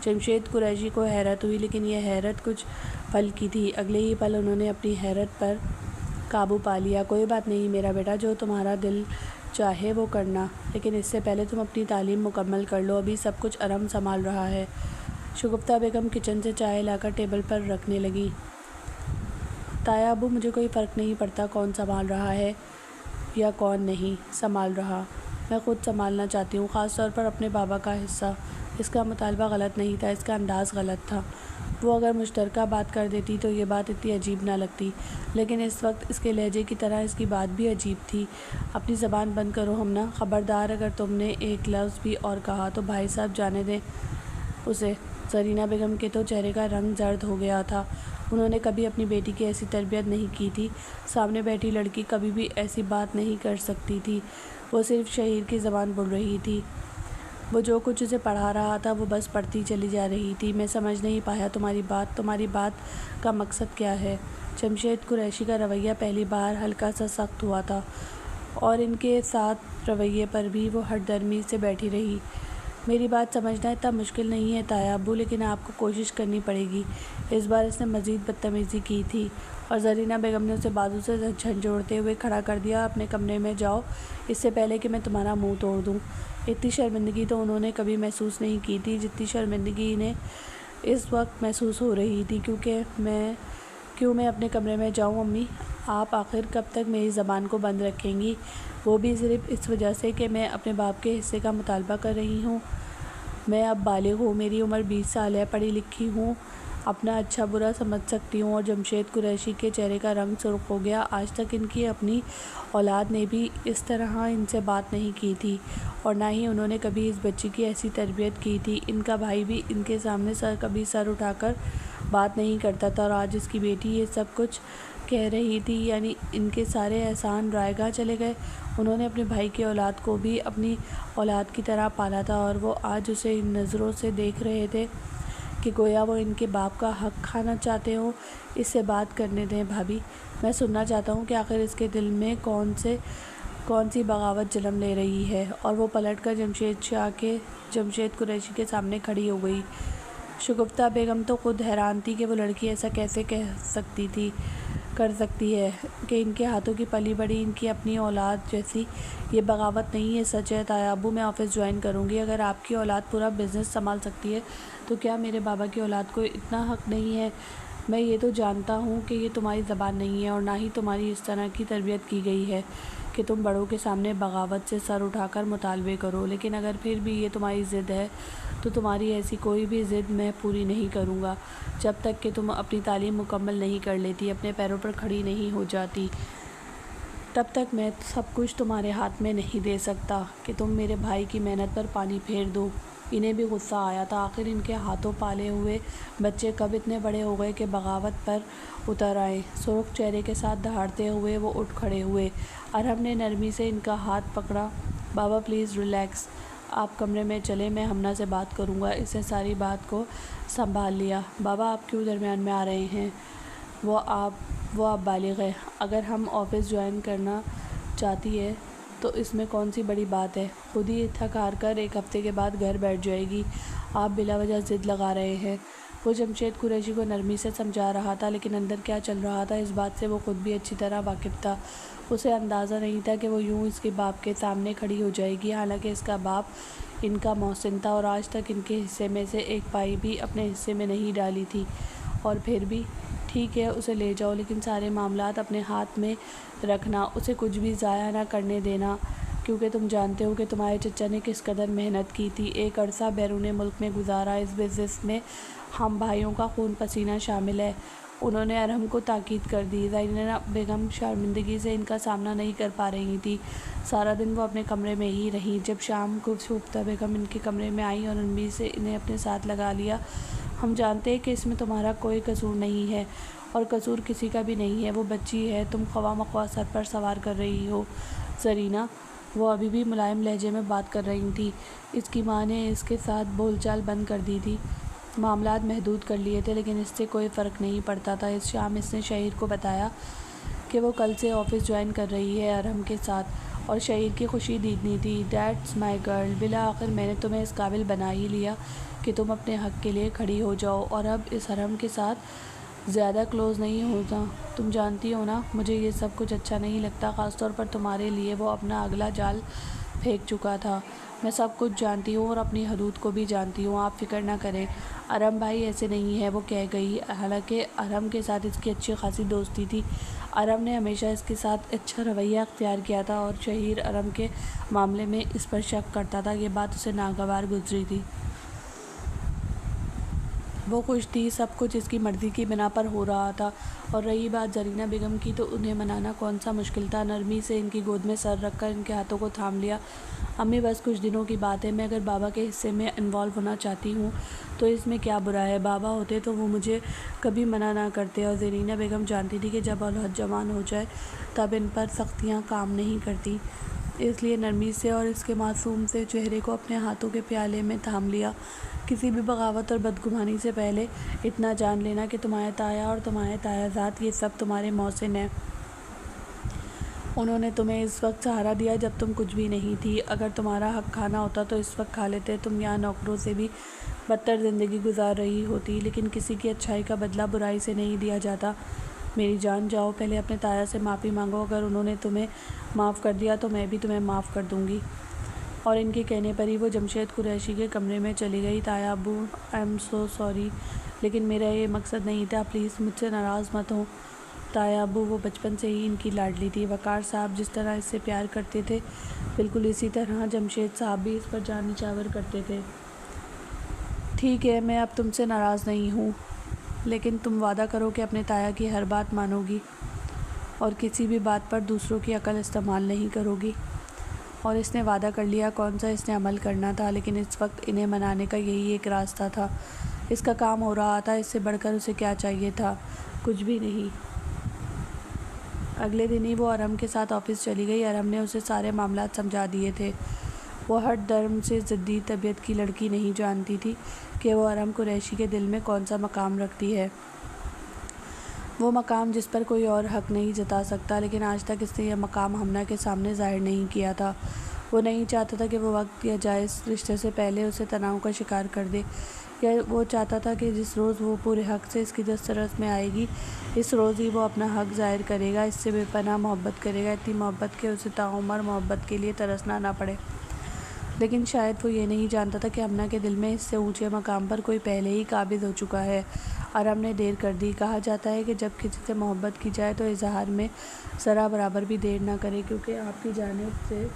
جمشید قریشی کو حیرت ہوئی، لیکن یہ حیرت کچھ پل کی تھی۔ اگلے ہی پل انہوں نے اپنی حیرت پر قابو پا لیا۔ کوئی بات نہیں میرا بیٹا، جو تمہارا دل چاہے وہ کرنا، لیکن اس سے پہلے تم اپنی تعلیم مکمل کر لو، ابھی سب کچھ ارم سنبھال رہا ہے۔ شگفتہ بیگم کچن سے چائے لا کر ٹیبل پر رکھنے لگی۔ تایا ابو، مجھے کوئی فرق نہیں پڑتا کون سنبھال رہا ہے یا کون نہیں سنبھال رہا، میں خود سنبھالنا چاہتی ہوں، خاص طور پر اپنے بابا کا حصہ۔ اس کا مطالبہ غلط نہیں تھا، اس کا انداز غلط تھا۔ وہ اگر مشترکہ بات کر دیتی تو یہ بات اتنی عجیب نہ لگتی، لیکن اس وقت اس کے لہجے کی طرح اس کی بات بھی عجیب تھی۔ اپنی زبان بند کرو ہمنا، خبردار اگر تم نے ایک لفظ بھی اور کہا تو بھائی صاحب جانے دیں اسے۔ زرینہ بیگم کے تو چہرے کا رنگ زرد ہو گیا تھا، انہوں نے کبھی اپنی بیٹی کی ایسی تربیت نہیں کی تھی۔ سامنے بیٹھی لڑکی کبھی بھی ایسی بات نہیں کر سکتی تھی، وہ صرف شہیر کی زبان بول رہی تھی۔ وہ جو کچھ اسے پڑھا رہا تھا وہ بس پڑھتی چلی جا رہی تھی۔ میں سمجھ نہیں پایا تمہاری بات کا مقصد کیا ہے؟ جمشید قریشی کا رویہ پہلی بار ہلکا سا سخت ہوا تھا اور ان کے ساتھ رویے پر بھی وہ ہٹ درمی سے بیٹھی رہی۔ میری بات سمجھنا اتنا مشکل نہیں ہے تایا ابو، لیکن آپ کو کوشش کرنی پڑے گی۔ اس بار اس نے مزید بدتمیزی کی تھی اور زرینہ بیگم نے اسے بازو سے جھنجھوڑتے ہوئے کھڑا کر دیا۔ اپنے کمرے میں جاؤ، اس سے پہلے کہ میں تمہارا منہ توڑ دوں۔ اتنی شرمندگی تو انہوں نے کبھی محسوس نہیں کی تھی جتنی شرمندگی انہیں اس وقت محسوس ہو رہی تھی۔ کیوں میں اپنے کمرے میں جاؤں امی؟ آپ آخر کب تک میری زبان کو بند رکھیں گی؟ وہ بھی صرف اس وجہ سے کہ میں اپنے باپ کے حصے کا مطالبہ کر رہی ہوں۔ میں اب بالغ ہوں، میری عمر 20 سال ہے، پڑھی لکھی ہوں، اپنا اچھا برا سمجھ سکتی ہوں۔ اور جمشید قریشی کے چہرے کا رنگ سرخ ہو گیا۔ آج تک ان کی اپنی اولاد نے بھی اس طرح ان سے بات نہیں کی تھی اور نہ ہی انہوں نے کبھی اس بچی کی ایسی تربیت کی تھی۔ ان کا بھائی بھی ان کے سامنے کبھی سر اٹھا کر بات نہیں کرتا تھا، اور آج اس کی بیٹی یہ سب کچھ کہہ رہی تھی، یعنی ان کے سارے احسان رائے گاہ چلے گئے۔ انہوں نے اپنے بھائی کی اولاد کو بھی اپنی اولاد کی طرح پالا تھا اور وہ آج اسے ان نظروں سے دیکھ رہے تھے کہ گویا وہ ان کے باپ کا حق کھانا چاہتے ہوں۔ اس سے بات کرنے دیں بھابھی، میں سننا چاہتا ہوں کہ آخر اس کے دل میں کون سی بغاوت جنم لے رہی ہے۔ اور وہ پلٹ کر جمشید قریشی کے سامنے کھڑی ہو گئی۔ شگفتہ بیگم تو خود حیران تھی کہ وہ لڑکی ایسا کیسے کر سکتی ہے کہ ان کے ہاتھوں کی پلی بڑی ان کی اپنی اولاد جیسی۔ یہ بغاوت نہیں، یہ سچ ہے تایا ابو، میں آفس جوائن کروں گی۔ اگر آپ کی اولاد پورا بزنس سنبھال سکتی ہے تو کیا میرے بابا کی اولاد کو اتنا حق نہیں ہے؟ میں یہ تو جانتا ہوں کہ یہ تمہاری زبان نہیں ہے اور نہ ہی تمہاری اس طرح کی تربیت کی گئی ہے کہ تم بڑوں کے سامنے بغاوت سے سر اٹھا کر مطالبے کرو، لیکن اگر پھر بھی یہ تمہاری ضد ہے تو تمہاری ایسی کوئی بھی ضد میں پوری نہیں کروں گا جب تک کہ تم اپنی تعلیم مکمل نہیں کر لیتی، اپنے پیروں پر کھڑی نہیں ہو جاتی۔ تب تک میں سب کچھ تمہارے ہاتھ میں نہیں دے سکتا کہ تم میرے بھائی کی محنت پر پانی پھیر دو۔ انہیں بھی غصہ آیا تھا، آخر ان کے ہاتھوں پالے ہوئے بچے کب اتنے بڑے ہو گئے کہ بغاوت پر اتر آئیں۔ سرخ چہرے کے ساتھ دہاڑتے ہوئے وہ اٹھ کھڑے ہوئے۔ ارحم نے نرمی سے ان کا ہاتھ پکڑا۔ بابا پلیز ریلیکس، آپ کمرے میں چلیں، میں ہمنا سے بات کروں گا۔ اس نے ساری بات کو سنبھال لیا۔ بابا آپ کیوں درمیان میں آ رہے ہیں؟ وہ آپ بالغ ہے، اگر ہم آفس جوائن کرنا چاہتی ہے تو اس میں کون سی بڑی بات ہے؟ خود ہی تھک ہار کر ایک ہفتے کے بعد گھر بیٹھ جائے گی، آپ بلا وجہ ضد لگا رہے ہیں۔ وہ جمشید قریشی کو نرمی سے سمجھا رہا تھا، لیکن اندر کیا چل رہا تھا اس بات سے وہ خود بھی اچھی طرح واقف تھا۔ اسے اندازہ نہیں تھا کہ وہ یوں اس کے باپ کے سامنے کھڑی ہو جائے گی، حالانکہ اس کا باپ ان کا محسن تھا اور آج تک ان کے حصے میں سے ایک پائی بھی اپنے حصے میں نہیں ڈالی تھی۔ اور پھر بھی ٹھیک ہے، اسے لے جاؤ، لیکن سارے معاملات اپنے ہاتھ میں رکھنا، اسے کچھ بھی ضائع نہ کرنے دینا، کیونکہ تم جانتے ہو کہ تمہارے چچا نے کس قدر محنت کی تھی، ایک عرصہ بیرون ملک میں گزارا، اس بزنس میں ہم بھائیوں کا خون پسینہ شامل ہے۔ انہوں نے ارحم کو تاکید کر دی۔ زینب بیگم شرمندگی سے ان کا سامنا نہیں کر پا رہی تھی۔ سارا دن وہ اپنے کمرے میں ہی رہیں۔ جب شام کو شگفتہ بیگم ان کے کمرے میں آئیں اور نرمی سے انہیں اپنے ساتھ لگا لیا، ہم جانتے ہیں کہ اس میں تمہارا کوئی قصور نہیں ہے اور قصور کسی کا بھی نہیں ہے، وہ بچی ہے، تم خواہ مخواہ سر پر سوار کر رہی ہو زرینہ۔ وہ ابھی بھی ملائم لہجے میں بات کر رہی تھی۔ اس کی ماں نے اس کے ساتھ بول چال بند کر دی تھی، معاملات محدود کر لیے تھے، لیکن اس سے کوئی فرق نہیں پڑتا تھا۔ اس شام اس نے شہیر کو بتایا کہ وہ کل سے آفس جوائن کر رہی ہے ارحم کے ساتھ، اور شہیر کی خوشی دیدنی تھی۔ دیٹس مائی گرل، بالآخر میں نے تمہیں اس قابل بنا ہی لیا کہ تم اپنے حق کے لیے کھڑی ہو جاؤ اور اب اس ارحم کے ساتھ زیادہ کلوز نہیں ہونا۔ تم جانتی ہو نا، مجھے یہ سب کچھ اچھا نہیں لگتا، خاص طور پر تمہارے لیے۔ وہ اپنا اگلا جال پھینک چکا تھا۔ میں سب کچھ جانتی ہوں اور اپنی حدود کو بھی جانتی ہوں، آپ فکر نہ کریں۔ ارحم بھائی ایسے نہیں ہے، وہ کہہ گئی۔ حالانکہ ارحم کے ساتھ اس کی اچھی خاصی دوستی تھی، ارحم نے ہمیشہ اس کے ساتھ اچھا رویہ اختیار کیا تھا اور شہیر ارحم کے معاملے میں اس پر شک کرتا تھا۔ یہ بات اسے ناگوار گزری تھی۔ وہ خوش تھی، سب کچھ اس کی مرضی کی بنا پر ہو رہا تھا۔ اور رہی بات زرینہ بیگم کی، تو انہیں منانا کون سا مشکل تھا۔ نرمی سے ان کی گود میں سر رکھ کر ان کے ہاتھوں کو تھام لیا۔ امی بس کچھ دنوں کی بات ہے، میں اگر بابا کے حصے میں انوالو ہونا چاہتی ہوں تو اس میں کیا برا ہے؟ بابا ہوتے تو وہ مجھے کبھی منع نہ کرتے۔ اور زرینہ بیگم جانتی تھی کہ جب اولاد جوان ہو جائے تب ان پر سختیاں کام نہیں کرتی، اس لیے نرمی سے اور اس کے معصوم سے چہرے کو اپنے ہاتھوں کے پیالے میں تھام لیا۔ کسی بھی بغاوت اور بدگمانی سے پہلے اتنا جان لینا کہ تمہارے تایا اور تمہارے تایا زاد یہ سب تمہارے محسن ہیں۔ انہوں نے تمہیں اس وقت سہارا دیا جب تم کچھ بھی نہیں تھی۔ اگر تمہارا حق کھانا ہوتا تو اس وقت کھا لیتے، تم یہاں نوکروں سے بھی بدتر زندگی گزار رہی ہوتی، لیکن کسی کی اچھائی کا بدلہ برائی سے نہیں دیا جاتا۔ میری جان، جاؤ پہلے اپنے تایا سے معافی مانگو، اگر انہوں نے تمہیں معاف کر دیا تو میں بھی تمہیں معاف کر دوں گی۔ اور ان کے کہنے پر ہی وہ جمشید قریشی کے کمرے میں چلی گئی۔ تایا ابو، آئی ایم سو سوری، لیکن میرا یہ مقصد نہیں تھا، پلیز مجھ سے ناراض مت ہوں۔ تایا ابو، وہ بچپن سے ہی ان کی لاڈلی تھی۔ وقار صاحب جس طرح اس سے پیار کرتے تھے، بالکل اسی طرح جمشید صاحب بھی اس پر جان نچھاور کرتے تھے۔ ٹھیک ہے، میں اب تم سے ناراض نہیں ہوں، لیکن تم وعدہ کرو کہ اپنے تایا کی ہر بات مانو گی اور کسی بھی بات پر دوسروں کی عقل استعمال نہیں کرو گی۔ اور اس نے وعدہ کر لیا۔ کون سا اس نے عمل کرنا تھا، لیکن اس وقت انہیں منانے کا یہی ایک راستہ تھا۔ اس کا کام ہو رہا تھا، اس سے بڑھ کر اسے کیا چاہیے تھا؟ کچھ بھی نہیں۔ اگلے دن ہی وہ ارحم کے ساتھ آفس چلی گئی۔ ارحم نے اسے سارے معاملات سمجھا دیے تھے۔ وہ ہٹ دھرم سے ضدی طبیعت کی لڑکی نہیں جانتی تھی کہ وہ ارحم قریشی کے دل میں کون سا مقام رکھتی ہے، وہ مقام جس پر کوئی اور حق نہیں جتا سکتا، لیکن آج تک اس نے یہ مقام ہمنا کے سامنے ظاہر نہیں کیا تھا۔ وہ نہیں چاہتا تھا کہ وہ وقت یا جائز رشتے سے پہلے اسے تناؤ کا شکار کر دے، یا وہ چاہتا تھا کہ جس روز وہ پورے حق سے اس کی دسترس میں آئے گی، اس روز ہی وہ اپنا حق ظاہر کرے گا، اس سے بے پناہ محبت کرے گا، اتنی محبت کہ اسے تاعمر محبت کے لیے ترسنا نہ پڑے۔ لیکن شاید وہ یہ نہیں جانتا تھا کہ ہمنا کے دل میں اس سے اونچے مقام پر کوئی پہلے ہی قابض ہو چکا ہے۔ ارحم نے دیر کر دی۔ کہا جاتا ہے کہ جب کسی سے محبت کی جائے تو اظہار میں ذرا برابر بھی دیر نہ کرے، کیونکہ آپ کی جانب سے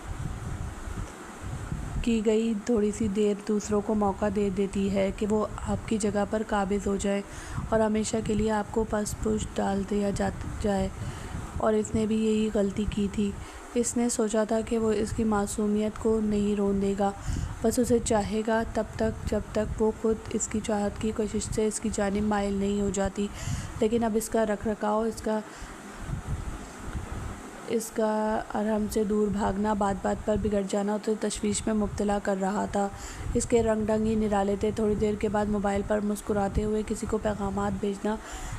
کی گئی تھوڑی سی دیر دوسروں کو موقع دے دیتی ہے کہ وہ آپ کی جگہ پر قابض ہو جائیں اور ہمیشہ کے لیے آپ کو پس پش ڈال دیا جائے۔ اور اس نے بھی یہی غلطی کی تھی۔ اس نے سوچا تھا کہ وہ اس کی معصومیت کو نہیں رون دے گا، بس اسے چاہے گا تب تک جب تک وہ خود اس کی چاہت کی کوشش سے اس کی جانب مائل نہیں ہو جاتی۔ لیکن اب اس کا رکھ رکھاؤ، اس کا ارحم سے دور بھاگنا، بات بات پر بگڑ جانا اسے تشویش میں مبتلا کر رہا تھا۔ اس کے رنگ ڈھنگ ہی نرالے تھے۔ تھوڑی دیر کے بعد موبائل پر مسکراتے ہوئے کسی کو پیغامات بھیجنا،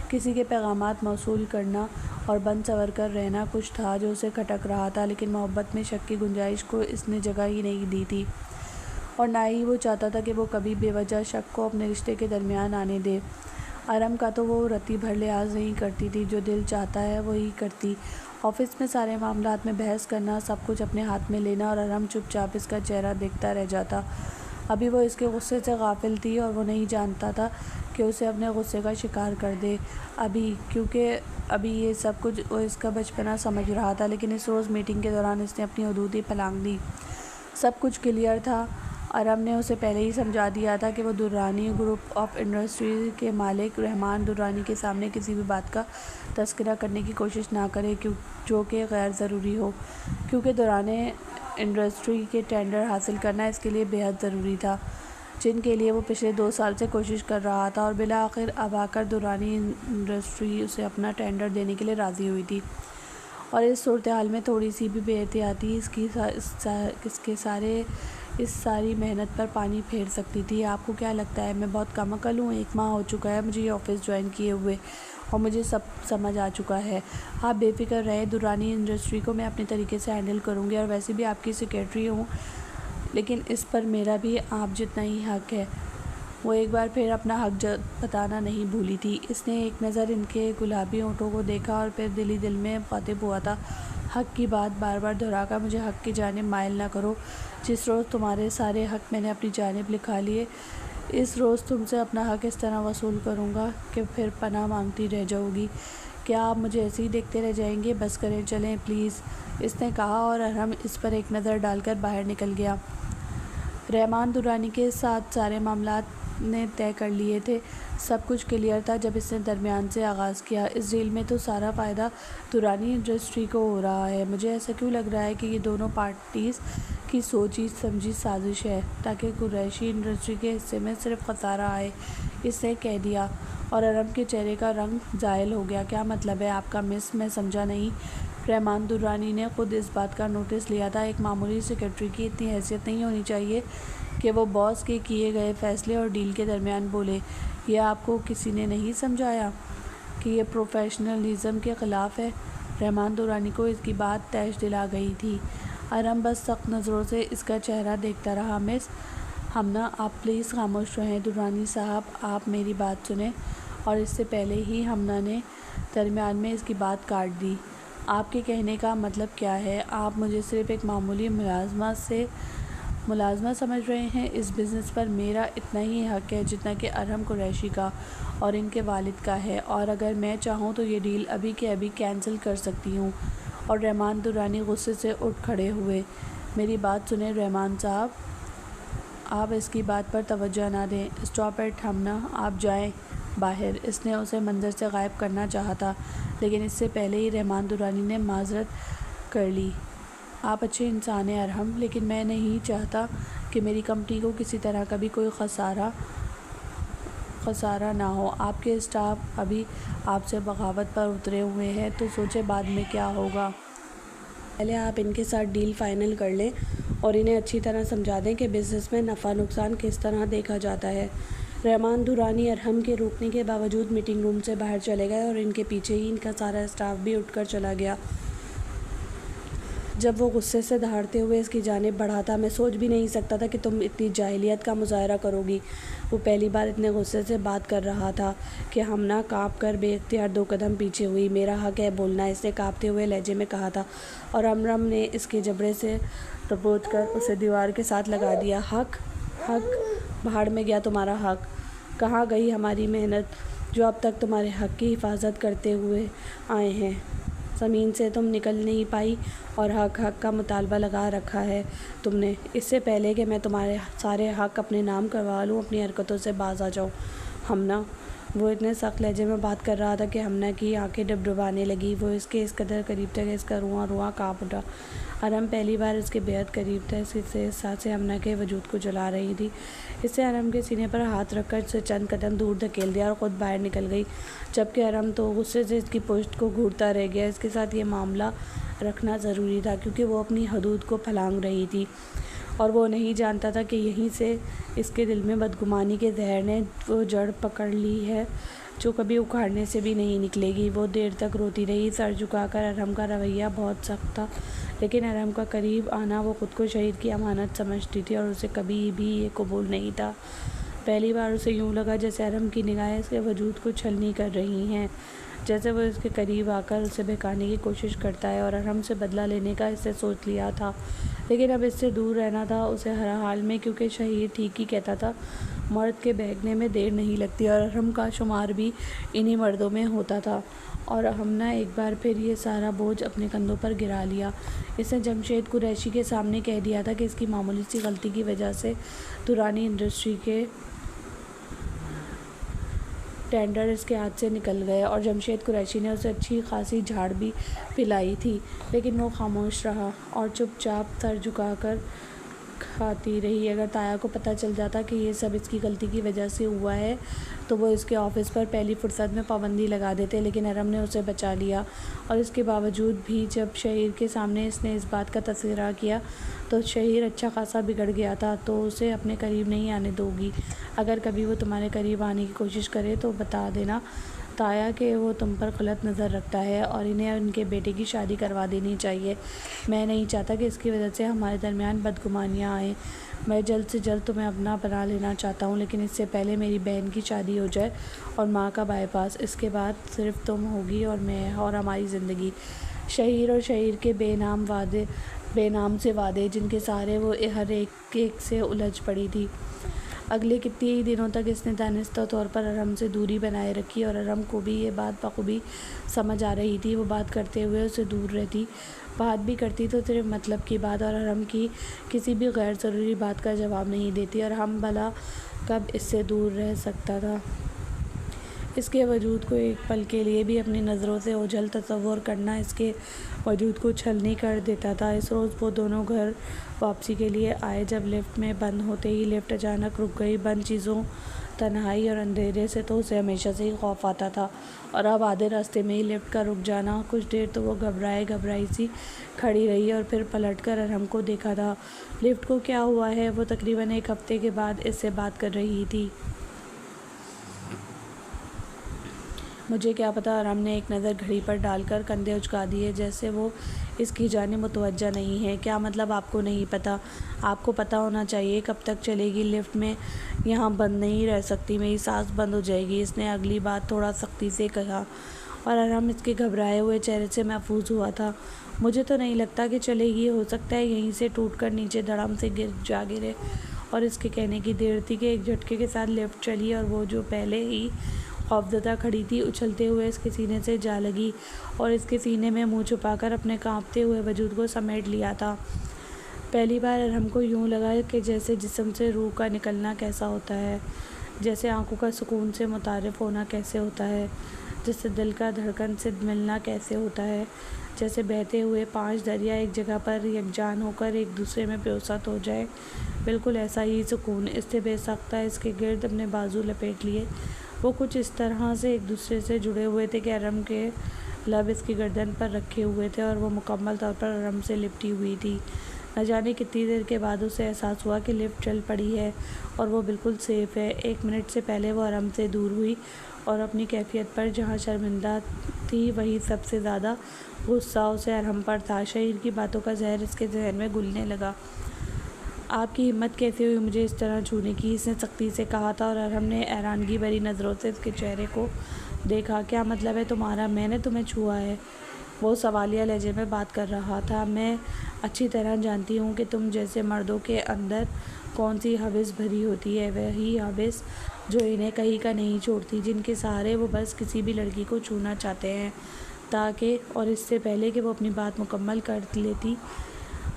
کسی کے پیغامات موصول کرنا اور بند سنور کر رہنا کچھ تھا جو اسے کھٹک رہا تھا، لیکن محبت میں شک کی گنجائش کو اس نے جگہ ہی نہیں دی تھی۔ اور نہ ہی وہ چاہتا تھا کہ وہ کبھی بے وجہ شک کو اپنے رشتے کے درمیان آنے دے۔ ارم کا تو وہ رتی بھر لحاظ نہیں کرتی تھی، جو دل چاہتا ہے وہی کرتی۔ آفس میں سارے معاملات میں بحث کرنا، سب کچھ اپنے ہاتھ میں لینا، اور ارم چپ چاپ اس کا چہرہ دیکھتا رہ جاتا۔ ابھی وہ اس کے غصے سے غافل تھی اور وہ نہیں جانتا تھا کہ اسے اپنے غصے کا شکار کر دے کیونکہ ابھی یہ سب کچھ وہ اس کا بچپنا سمجھ رہا تھا، لیکن اس روز میٹنگ کے دوران اس نے اپنی حدود ہی پھلانگ دی۔ سب کچھ کلیئر تھا۔ ارم نے اسے پہلے ہی سمجھا دیا تھا کہ وہ درانی گروپ آف انڈسٹریز کے مالک رحمان درانی کے سامنے کسی بھی بات کا تذکرہ کرنے کی کوشش نہ کرے جو کہ غیر ضروری ہو، کیونکہ درانے انڈسٹری کے ٹینڈر حاصل کرنا اس کے لیے بے حد ضروری تھا، جن کے لیے وہ پچھلے 2 سال سے کوشش کر رہا تھا، اور بالآخر اب آ کر درانی انڈسٹری اسے اپنا ٹینڈر دینے کے لیے راضی ہوئی تھی۔ اور اس صورتحال میں تھوڑی سی بھی بے احتیاطی اس ساری محنت پر پانی پھیر سکتی تھی۔ آپ کو کیا لگتا ہے میں بہت کم عقل ہوں؟ 1 ماہ ہو چکا ہے مجھے یہ آفس جوائن کیے ہوئے، اور مجھے سب سمجھ آ چکا ہے۔ آپ بے فکر رہے، درانی انڈسٹری کو میں اپنے طریقے سے ہینڈل کروں گی، اور ویسے بھی آپ کی سیکریٹری ہوں، لیکن اس پر میرا بھی آپ جتنا ہی حق ہے۔ وہ ایک بار پھر اپنا حق بتانا نہیں بھولی تھی۔ اس نے ایک نظر ان کے گلابی ہونٹوں کو دیکھا اور پھر دل ہی دل میں مخاطب ہوا تھا، حق کی بات بار بار دہرا کر مجھے حق کی جانب مائل نہ کرو۔ جس روز تمہارے سارے حق میں نے اپنی جانب لکھا لیے، اس روز تم سے اپنا حق اس طرح وصول کروں گا کہ پھر پناہ مانگتی رہ جاؤ گی۔ کیا آپ مجھے ایسے ہی دیکھتے رہ جائیں گے؟ بس کریں، چلیں پلیز، اس نے کہا، اور ارم اس پر ایک نظر ڈال کر باہر نکل گیا۔ رحمان درانی کے ساتھ سارے معاملات نے طے کر لیے تھے، سب کچھ کلیئر تھا جب اس نے درمیان سے آغاز کیا۔ اس ڈیل میں تو سارا فائدہ درانی انڈسٹری کو ہو رہا ہے۔ مجھے ایسا کیوں لگ رہا ہے کہ یہ دونوں پارٹیز کی سوچی سمجھی سازش ہے تاکہ قریشی انڈسٹری کے حصے میں صرف خسارہ آئے، اس نے کہہ دیا، اور ارم کے چہرے کا رنگ زائل ہو گیا۔ کیا مطلب ہے آپ کا مس؟ میں سمجھا نہیں۔ رحمان درانی نے خود اس بات کا نوٹس لیا تھا، ایک معمولی سیکریٹری کی اتنی حیثیت نہیں ہونی چاہیے کہ وہ باس کے کیے گئے فیصلے اور ڈیل کے درمیان بولے۔ یہ آپ کو کسی نے نہیں سمجھایا کہ یہ پروفیشنلزم کے خلاف ہے؟ رحمان درانی کو اس کی بات تیش دل آ گئی تھی۔ ارم بس سخت نظروں سے اس کا چہرہ دیکھتا رہا۔ مس ہمنا، آپ پلیز خاموش رہیں۔ درانی صاحب، آپ میری بات سنیں۔ اور اس سے پہلے ہی ہمنا نے درمیان میں اس کی بات کاٹ دی۔ آپ کے کہنے کا مطلب کیا ہے؟ آپ مجھے صرف ایک معمولی ملازمہ سمجھ رہے ہیں؟ اس بزنس پر میرا اتنا ہی حق ہے جتنا کہ ارم قریشی کا اور ان کے والد کا ہے، اور اگر میں چاہوں تو یہ ڈیل ابھی کے ابھی کینسل کر سکتی ہوں۔ اور رحمان درانی غصے سے اٹھ کھڑے ہوئے۔ میری بات سنیں رحمان صاحب، آپ اس کی بات پر توجہ نہ دیں۔ اسٹاپ اٹ ہمنا، آپ جائیں باہر۔ اس نے اسے منظر سے غائب کرنا چاہا تھا، لیکن اس سے پہلے ہی رحمان درانی نے معذرت کر لی۔ آپ اچھے انسان ہیں ارحم، لیکن میں نہیں چاہتا کہ میری کمپنی کو کسی طرح کا بھی کوئی خسارہ نہ ہو۔ آپ کے اسٹاف ابھی آپ سے بغاوت پر اترے ہوئے ہیں، تو سوچیں بعد میں کیا ہوگا۔ پہلے آپ ان کے ساتھ ڈیل فائنل کر لیں اور انہیں اچھی طرح سمجھا دیں کہ بزنس میں نفع نقصان کس طرح دیکھا جاتا ہے۔ رحمان درانی ارحم کے روکنے کے باوجود میٹنگ روم سے باہر چلے گئے، اور ان کے پیچھے ہی ان کا سارا اسٹاف بھی اٹھ کر چلا گیا۔ جب وہ غصے سے دہاڑتے ہوئے اس کی جانب بڑھا تھا، میں سوچ بھی نہیں سکتا تھا کہ تم اتنی جاہلیت کا مظاہرہ کرو گی۔ وہ پہلی بار اتنے غصے سے بات کر رہا تھا کہ ہمنا کانپ کر بے اختیار 2 قدم پیچھے ہوئی۔ میرا حق ہے بولنا، اس نے کانپتے ہوئے لہجے میں کہا تھا، اور ارم نے اس کے جبڑے سے دبوچ کر اسے دیوار کے ساتھ لگا دیا۔ حق بھاڑ میں گیا تمہارا حق۔ کہاں گئی ہماری محنت جو اب تک تمہارے حق کی حفاظت کرتے ہوئے آئے ہیں؟ زمین سے تم نکل نہیں پائی، اور حق کا مطالبہ لگا رکھا ہے تم نے۔ اس سے پہلے کہ میں تمہارے سارے حق اپنے نام کروا لوں، اپنی حرکتوں سے باز آ جاؤ ہمنا۔ وہ اتنے سخت لہجے میں بات کر رہا تھا کہ ہمنا کی آنکھیں ڈبڈبانے لگیں۔ وہ اس کے اس قدر قریب تھا کہ اس کا رواں کانپ اٹھا۔ ارم پہلی بار اس کے بےحد قریب تھا، اس سے سانسیں ہمنا کے وجود کو جلا رہی تھی۔ اس نے ارم کے سینے پر ہاتھ رکھ کر اسے چند قدم دور دھکیل دیا اور خود باہر نکل گئی، جبکہ ارم تو غصے سے اس کی پشت کو گھورتا رہ گیا۔ اس کے ساتھ یہ معاملہ رکھنا ضروری تھا کیونکہ وہ اپنی حدود کو پھلانگ رہی تھی، اور وہ نہیں جانتا تھا کہ یہیں سے اس کے دل میں بدگمانی کے زہر نے وہ جڑ پکڑ لی ہے جو کبھی اکھاڑنے سے بھی نہیں نکلے گی۔ وہ دیر تک روتی رہی، سر جھکا کر۔ ارحم کا رویہ بہت سخت تھا، لیکن ارحم کا قریب آنا وہ خود کو شہید کی امانت سمجھتی تھی اور اسے کبھی بھی یہ قبول نہیں تھا۔ پہلی بار اسے یوں لگا جیسے ارحم کی نگاہیں اس کے وجود کو چھلنی کر رہی ہیں، جیسے وہ اس کے قریب آ کر اسے بہکانے کی کوشش کرتا ہے، اور ارحم سے بدلہ لینے کا اس نے سوچ لیا تھا، لیکن اب اس سے دور رہنا تھا اسے ہر حال میں، کیونکہ شہیر ٹھیک ہی کہتا تھا، مرد کے بہکنے میں دیر نہیں لگتی، اور ارحم کا شمار بھی انہی مردوں میں ہوتا تھا۔ اور ہم نے ایک بار پھر یہ سارا بوجھ اپنے کندھوں پر گرا لیا۔ اس نے جمشید قریشی کے سامنے کہہ دیا تھا کہ اس کی معمولی سی غلطی کی وجہ سے دورانی انڈسٹری کے ٹینڈر اس کے ہاتھ سے نکل گئے، اور جمشید قریشی نے اسے اچھی خاصی جھاڑ بھی پلائی تھی، لیکن وہ خاموش رہا اور چپ چاپ سر جھکا کر کھاتی رہی۔ اگر تایا کو پتہ چل جاتا کہ یہ سب اس کی غلطی کی وجہ سے ہوا ہے تو وہ اس کے آفس پر پہلی فرصت میں پابندی لگا دیتے، لیکن ارحم نے اسے بچا لیا، اور اس کے باوجود بھی جب شہیر کے سامنے اس نے اس بات کا تذکرہ کیا تو شہیر اچھا خاصا بگڑ گیا تھا۔ تو اسے اپنے قریب نہیں آنے دو گی؟ اگر کبھی وہ تمہارے قریب آنے کی کوشش کرے تو بتا دینا تایا کہ وہ تم پر غلط نظر رکھتا ہے اور انہیں ان کے بیٹے کی شادی کروا دینی چاہیے۔ میں نہیں چاہتا کہ اس کی وجہ سے ہمارے درمیان بدگمانیاں آئیں۔ میں جلد سے جلد تمہیں اپنا بنا لینا چاہتا ہوں، لیکن اس سے پہلے میری بہن کی شادی ہو جائے اور ماں کا بائی پاس۔ اس کے بعد صرف تم ہوگی اور میں اور ہماری زندگی۔ شہیر اور شہیر کے بے نام سے وعدے، جن کے سہارے وہ ہر ایک سے الجھ پڑی تھی۔ اگلے کتنے ہی دنوں تک اس نے دانستہ طور پر ارحم سے دوری بنائے رکھی، اور ارحم کو بھی یہ بات بخوبی سمجھ آ رہی تھی۔ وہ بات کرتے ہوئے اسے دور رہتی، بات بھی کرتی تو صرف مطلب کی بات، اور ارحم کی کسی بھی غیر ضروری بات کا جواب نہیں دیتی۔ ارحم بھلا کب اس سے دور رہ سکتا تھا؟ اس کے وجود کو ایک پل کے لیے بھی اپنی نظروں سے اوجھل تصور کرنا اس کے وجود کو چھلنی کر دیتا تھا۔ اس روز وہ دونوں گھر واپسی کے لیے آئے، جب لفٹ میں بند ہوتے ہی لفٹ اچانک رک گئی۔ بند چیزوں، تنہائی اور اندھیرے سے تو اسے ہمیشہ سے ہی خوف آتا تھا، اور اب آدھے راستے میں ہی لفٹ کا رک جانا۔ کچھ دیر تو وہ گھبرائی سی کھڑی رہی اور پھر پلٹ کر ارحم کو دیکھا تھا۔ لفٹ کو کیا ہوا ہے؟ وہ تقریباً ایک ہفتے کے بعد اس سے بات کر رہی تھی۔ مجھے کیا پتا؟ ارحم نے ایک نظر گھڑی پر ڈال کر کندھے اچکا دیے، جیسے وہ اس کی جانب متوجہ نہیں ہے۔ کیا مطلب آپ کو نہیں پتا؟ آپ کو پتا ہونا چاہیے۔ کب تک چلے گی لفٹ؟ میں یہاں بند نہیں رہ سکتی، میری سانس بند ہو جائے گی۔ اس نے اگلی بات تھوڑا سختی سے کہا، اور ارحم اس کے گھبرائے ہوئے چہرے سے محفوظ ہوا تھا۔ مجھے تو نہیں لگتا کہ چلے گی، ہو سکتا ہے یہیں سے ٹوٹ کر نیچے دھڑام سے گرے۔ اور اس کے کہنے کی دیر تھی کہ ایک جھٹکے کے ساتھ لفٹ چلی، اور وہ جو پہلے ہی خوفزدہ کھڑی تھی اچھلتے ہوئے اس کے سینے سے جا لگی، اور اس کے سینے میں منہ چھپا کر اپنے کانپتے ہوئے وجود کو سمیٹ لیا تھا۔ پہلی بار ارحم کو یوں لگا کہ جیسے جسم سے روح کا نکلنا کیسا ہوتا ہے، جیسے آنکھوں کا سکون سے متعارف ہونا کیسے ہوتا ہے، جیسے دل کا دھڑکن سے ملنا کیسے ہوتا ہے، جیسے بہتے ہوئے 5 دریا ایک جگہ پر یکجان ہو کر ایک دوسرے میں پیوست ہو جائیں، بالکل ایسا ہی سکون۔ اس نے بے ساختہ اس کے گرد اپنے بازو لپیٹ لیے۔ وہ کچھ اس طرح سے ایک دوسرے سے جڑے ہوئے تھے کہ ارحم کے لب اس کی گردن پر رکھے ہوئے تھے، اور وہ مکمل طور پر ارحم سے لپٹی ہوئی تھی۔ نہ جانے کتنی دیر کے بعد اسے احساس ہوا کہ لفٹ چل پڑی ہے اور وہ بالکل سیف ہے۔ 1 منٹ سے پہلے وہ ارحم سے دور ہوئی، اور اپنی کیفیت پر جہاں شرمندہ تھی وہیں سب سے زیادہ غصہ اسے ارحم پر تھا۔ شہیر کی باتوں کا زہر اس کے ذہن میں گھلنے لگا۔ آپ کی ہمت کیسے ہوئی مجھے اس طرح چھونے کی؟ اس نے سختی سے کہا تھا، اور ارحم نے حیرانگی بھری نظروں سے اس کے چہرے کو دیکھا۔ کیا مطلب ہے تمہارا؟ میں نے تمہیں چھوا ہے؟ وہ سوالیہ لہجے میں بات کر رہا تھا۔ میں اچھی طرح جانتی ہوں کہ تم جیسے مردوں کے اندر کون سی ہوس بھری ہوتی ہے، وہی ہوس جو انہیں کہیں کا نہیں چھوڑتی، جن کے سہارے وہ بس کسی بھی لڑکی کو چھونا چاہتے ہیں تاکہ… اور اس سے پہلے کہ وہ اپنی بات مکمل کر لیتی،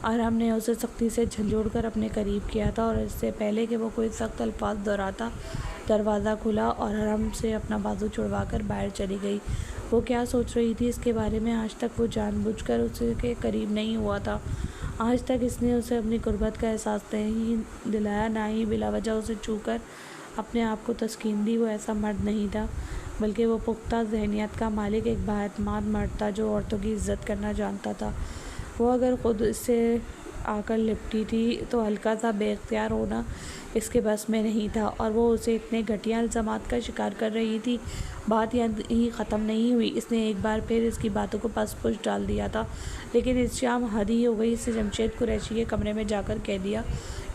ارحم نے اسے سختی سے جھنجھوڑ کر اپنے قریب کیا تھا، اور اس سے پہلے کہ وہ کوئی سخت الفاظ دہراتا دروازہ کھلا اور ارحم سے اپنا بازو چھڑوا کر باہر چلی گئی۔ وہ کیا سوچ رہی تھی اس کے بارے میں؟ آج تک وہ جان بوجھ کر اس کے قریب نہیں ہوا تھا۔ آج تک اس نے اسے اپنی قربت کا احساس نہیں دلایا، نہ ہی بلا وجہ اسے چھو کر اپنے آپ کو تسکین دی۔ وہ ایسا مرد نہیں تھا، بلکہ وہ پختہ ذہنیت کا مالک، ایک بااعتماد مرد تھا جو عورتوں کی عزت کرنا جانتا تھا۔ وہ اگر خود اس سے آ کر لپٹی تھی تو ہلکا سا بے اختیار ہونا اس کے بس میں نہیں تھا، اور وہ اسے اتنے گھٹیا الزامات کا شکار کر رہی تھی۔ بات یہیں ختم نہیں ہوئی، اس نے ایک بار پھر اس کی باتوں کو پس پش ڈال دیا تھا، لیکن اس شام حد ہی ہو گئی۔ اس نے جمشید قریشی کے کمرے میں جا کر کہہ دیا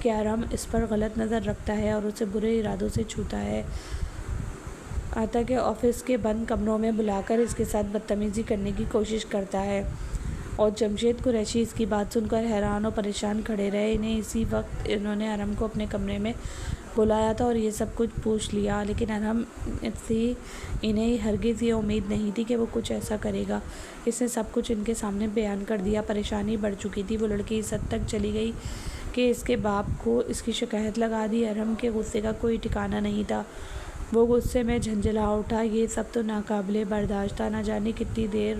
کہ ارم اس پر غلط نظر رکھتا ہے اور اسے برے ارادوں سے چھوتا ہے، حتیٰ کہ آفس کے بند کمروں میں بلا کر اس کے ساتھ بدتمیزی کرنے کی کوشش کرتا ہے۔ اور جمشید قریشی اس کی بات سن کر حیران و پریشان کھڑے رہے۔ اسی وقت انہوں نے ارم کو اپنے کمرے میں بلایا تھا اور یہ سب کچھ پوچھ لیا، لیکن ارم سے انہیں ہرگز یہ امید نہیں تھی کہ وہ کچھ ایسا کرے گا۔ اس نے سب کچھ ان کے سامنے بیان کر دیا۔ پریشانی بڑھ چکی تھی، وہ لڑکی اس حد تک چلی گئی کہ اس کے باپ کو اس کی شکایت لگا دی۔ ارم کے غصے کا کوئی ٹھکانہ نہیں تھا، وہ غصے میں جھنجھلا اٹھا۔ یہ سب تو ناقابل برداشت تھا۔ نہ جانے کتنی دیر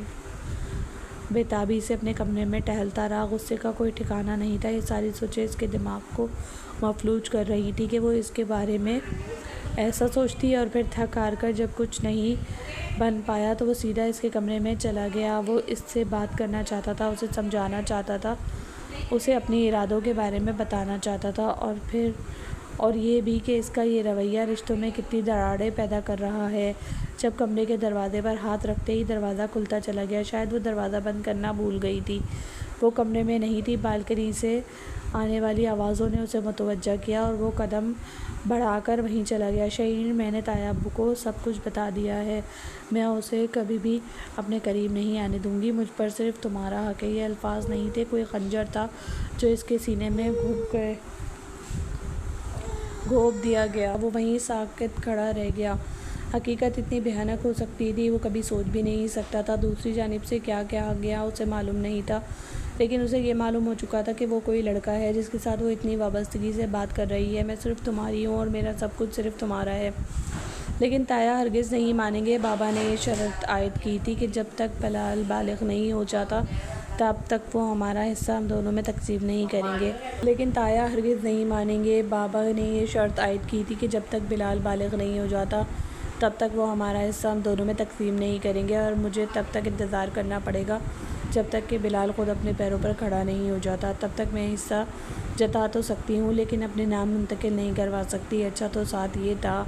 بے تابی سے اپنے کمرے میں ٹہلتا رہا، غصے کا کوئی ٹھکانہ نہیں تھا۔ یہ ساری سوچیں اس کے دماغ کو مفلوج کر رہی تھی کہ وہ اس کے بارے میں ایسا سوچتی ہے، اور پھر تھک ہار کر جب کچھ نہیں بن پایا تو وہ سیدھا اس کے کمرے میں چلا گیا۔ وہ اس سے بات کرنا چاہتا تھا، اسے سمجھانا چاہتا تھا، اسے اپنے ارادوں کے بارے میں بتانا چاہتا تھا، اور یہ بھی کہ اس کا یہ رویہ رشتوں میں کتنی دراڑیں پیدا کر رہا ہے۔ جب کمرے کے دروازے پر ہاتھ رکھتے ہی دروازہ کھلتا چلا گیا۔ شاید وہ دروازہ بند کرنا بھول گئی تھی۔ وہ کمرے میں نہیں تھی، بالکنی سے آنے والی آوازوں نے اسے متوجہ کیا اور وہ قدم بڑھا کر وہیں چلا گیا۔ شہیر، میں نے تایا ابو کو سب کچھ بتا دیا ہے، میں اسے کبھی بھی اپنے قریب نہیں آنے دوں گی، مجھ پر صرف تمہارا حق ہے۔ یہ الفاظ نہیں تھے، کوئی خنجر تھا جو اس کے سینے میں گھونپ دیا گیا۔ وہ وہیں ساکت کھڑا رہ گیا۔ حقیقت اتنی بھیانک ہو سکتی تھی، وہ کبھی سوچ بھی نہیں سکتا تھا۔ دوسری جانب سے کیا کہا گیا اسے معلوم نہیں تھا، لیکن اسے یہ معلوم ہو چکا تھا کہ وہ کوئی لڑکا ہے جس کے ساتھ وہ اتنی وابستگی سے بات کر رہی ہے۔ میں صرف تمہاری ہوں اور میرا سب کچھ صرف تمہارا ہے۔ لیکن تایا ہرگز نہیں مانیں گے۔ بابا نے یہ شرط عائد کی تھی کہ جب تک بلال بالغ نہیں ہو جاتا تب تک وہ ہمارا حصہ ہم دونوں میں تقسیم نہیں کریں گے۔ لیکن تایا ہرگز نہیں مانیں گے۔ بابا نے یہ شرط عائد کی تھی کہ جب تک بلال بالغ نہیں ہو جاتا تب تک وہ ہمارا حصہ ہم دونوں میں تقسیم نہیں کریں گے، اور مجھے تب تک انتظار کرنا پڑے گا جب تک کہ بلال خود اپنے پیروں پر کھڑا نہیں ہو جاتا۔ تب تک میں حصہ جتا تو سکتی ہوں لیکن اپنے نام منتقل نہیں کروا سکتی۔ اچھا، تو ساتھ یہ تھا،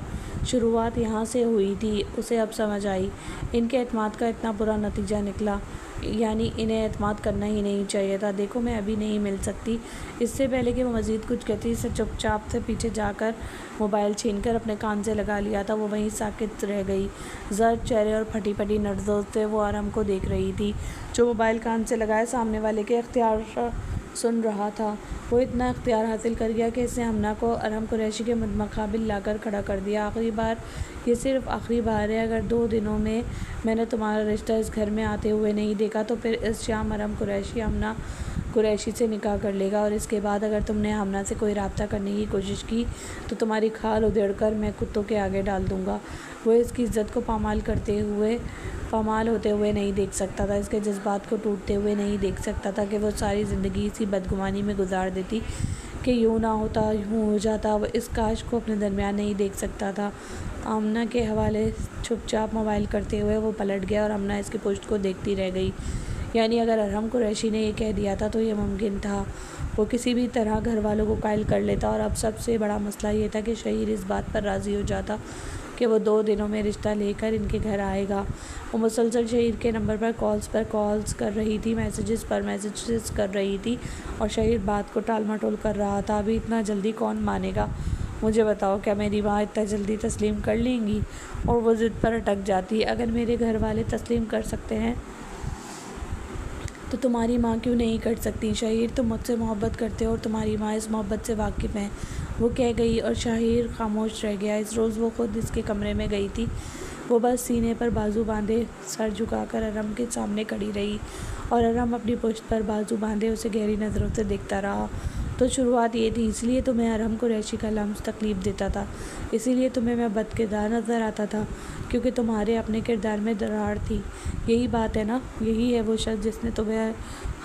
شروعات یہاں سے ہوئی تھی۔ اسے اب سمجھ آئی، ان کے اعتماد کا اتنا برا نتیجہ نکلا، یعنی انہیں اعتماد کرنا ہی نہیں چاہیے تھا۔ دیکھو، میں ابھی نہیں مل سکتی۔ اس سے پہلے کہ وہ مزید کچھ کہتی، سے چپ چاپ سے پیچھے جا کر موبائل چھین کر اپنے کان سے لگا لیا تھا۔ وہ وہیں ساکت رہ گئی، زرد چہرے اور پھٹی پھٹی نظروں سے وہ ارم کو دیکھ رہی تھی جو موبائل کان سے لگائے سامنے والے کے اختیار سن رہا تھا۔ وہ اتنا اختیار حاصل کر گیا کہ اس نے ہمنا کو ارم قریشی کے مقابل لا کر کھڑا کر دیا۔ آخری بار، یہ صرف آخری بار ہے، اگر 2 دنوں میں نے تمہارا رشتہ اس گھر میں آتے ہوئے نہیں دیکھا تو پھر اس شام ارم قریشی ہمنا قریشی سے نکاح کر لے گا، اور اس کے بعد اگر تم نے ہمنا سے کوئی رابطہ کرنے کی کوشش کی تو تمہاری کھال ادھیڑ کر میں کتوں کے آگے ڈال دوں گا۔ وہ اس کی عزت کو پامال ہوتے ہوئے نہیں دیکھ سکتا تھا، اس کے جذبات کو ٹوٹتے ہوئے نہیں دیکھ سکتا تھا کہ وہ ساری زندگی اسی بدگمانی میں گزار دیتی کہ یوں نہ ہوتا یوں ہو جاتا۔ وہ اس کاش کو اپنے درمیان نہیں دیکھ سکتا تھا۔ آمنہ کے حوالے چپ چاپ موبائل کرتے ہوئے وہ پلٹ گیا اور آمنہ اس کی پشت کو دیکھتی رہ گئی۔ یعنی اگر ارم قریشی نے یہ کہہ دیا تھا تو یہ ممکن تھا، وہ کسی بھی طرح گھر والوں کو قائل کر لیتا، اور اب سب سے بڑا مسئلہ یہ تھا کہ شہیر اس بات پر راضی ہو جاتا کہ وہ 2 دنوں میں رشتہ لے کر ان کے گھر آئے گا۔ وہ مسلسل شہیر کے نمبر پر کالز کر رہی تھی، میسیجز پر میسیجز کر رہی تھی، اور شہیر بات کو ٹال مٹول کر رہا تھا۔ ابھی اتنا جلدی کون مانے گا؟ مجھے بتاؤ، کیا میری ماں اتنا جلدی تسلیم کر لیں گی؟ اور وہ ضد پر اٹک جاتی، اگر میرے گھر والے تسلیم کر سکتے ہیں تو تمہاری ماں کیوں نہیں کر سکتی؟ شہیر، تم مجھ سے محبت کرتے ہو اور تمہاری ماں اس محبت سے واقف ہیں، وہ کہہ گئی، اور شہیر خاموش رہ گیا۔ اس روز وہ خود اس کے کمرے میں گئی تھی۔ وہ بس سینے پر بازو باندھے سر جھکا کر ارم کے سامنے کھڑی رہی، اور ارم اپنی پشت پر بازو باندھے اسے گہری نظروں سے دیکھتا رہا۔ تو شروعات یہ تھی، اس لیے تمہیں ارم قریشی کا لمس تکلیف دیتا تھا، اسی لیے تمہیں میں بد کردار نظر آتا تھا، کیونکہ تمہارے اپنے کردار میں دراڑ تھی۔ یہی بات ہے نا؟ یہی ہے وہ شخص جس نے تمہیں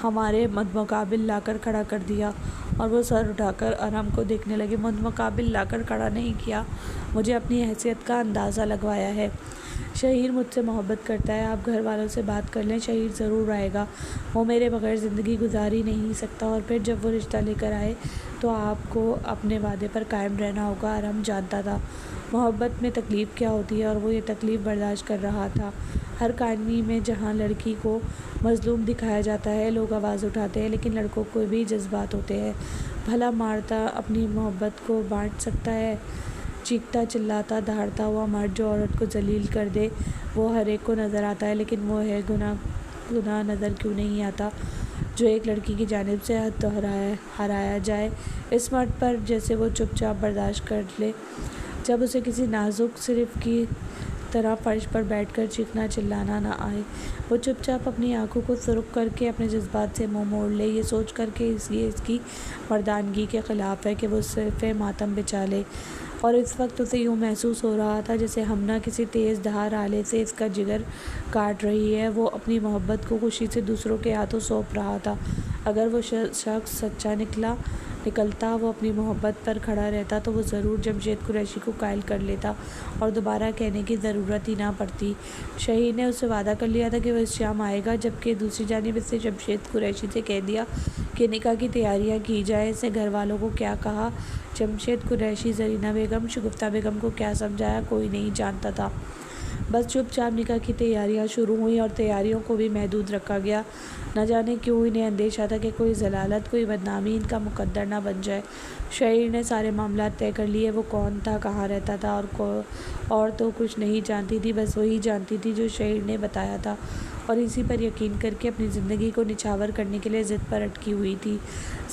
ہمارے مدمقابل لا کر کھڑا کر دیا۔ اور وہ سر اٹھا کر ارم کو دیکھنے لگی۔ مدمقابل لا کر کھڑا نہیں کیا، مجھے اپنی حیثیت کا اندازہ لگوایا ہے۔ شہیر مجھ سے محبت کرتا ہے، آپ گھر والوں سے بات کر لیں، شہیر ضرور آئے گا، وہ میرے بغیر زندگی گزار ہی نہیں سکتا، اور پھر جب وہ رشتہ لے کر آئے تو آپ کو اپنے وعدے پر قائم رہنا ہوگا۔ ارم جانتا تھا محبت میں تکلیف کیا ہوتی ہے، اور وہ یہ تکلیف برداشت کر رہا تھا۔ ہر کہانی میں جہاں لڑکی کو مظلوم دکھایا جاتا ہے لوگ آواز اٹھاتے ہیں، لیکن لڑکوں کو بھی جذبات ہوتے ہیں۔ بھلا مارتا اپنی محبت کو بانٹ سکتا ہے؟ چیختا چلاتا دھاڑتا ہوا مرد جو عورت کو ذلیل کر دے وہ ہر ایک کو نظر آتا ہے، لیکن وہ ہے گناہ نظر کیوں نہیں آتا جو ایک لڑکی کی جانب سے حد ہرایا جائے اس مرد پر، جسے وہ چپ چاپ برداشت کر لے۔ جب اسے کسی نازک صرف کی طرح فرش پر بیٹھ کر چیخنا چلانا نہ آئے، وہ چپ چاپ اپنی آنکھوں کو سرخ کر کے اپنے جذبات سے منہ موڑ لے، یہ سوچ کر کہ یہ اس کی مردانگی کے خلاف ہے کہ وہ صرف ماتم بچا لے۔ اور اس وقت اسے یوں محسوس ہو رہا تھا جیسے ہمنہ کسی تیز دھار آلے سے اس کا جگر کاٹ رہی ہے۔ وہ اپنی محبت کو خوشی سے دوسروں کے ہاتھوں سونپ رہا تھا۔ اگر وہ شخص سچا نکلتا، وہ اپنی محبت پر کھڑا رہتا تو وہ ضرور جمشید قریشی کو قائل کر لیتا اور دوبارہ کہنے کی ضرورت ہی نہ پڑتی۔ شہیر نے اس سے وعدہ کر لیا تھا کہ وہ اس شام آئے گا، جبکہ دوسری جانب اس نے جمشید قریشی سے کہہ دیا کہ نکاح کی تیاریاں کی جائیں۔ اس نے گھر والوں کو کیا کہا، جمشید قریشی، زرینہ بیگم، شگفتہ بیگم کو کیا سمجھایا، کوئی نہیں جانتا تھا۔ بس چپ چاپ نکاح کی تیاریاں شروع ہوئیں اور تیاریوں کو بھی محدود رکھا گیا۔ نہ جانے کیوں انہیں اندیشہ تھا کہ کوئی ضلالت، کوئی بدنامی ان کا مقدر نہ بن جائے۔ شہیر نے سارے معاملات طے کر لیے، وہ کون تھا، کہاں رہتا تھا، اور تو کچھ نہیں جانتی تھی، بس وہی جانتی تھی جو شہیر نے بتایا تھا، اور اسی پر یقین کر کے اپنی زندگی کو نچھاور کرنے کے لیے ضد پر اٹکی ہوئی تھی۔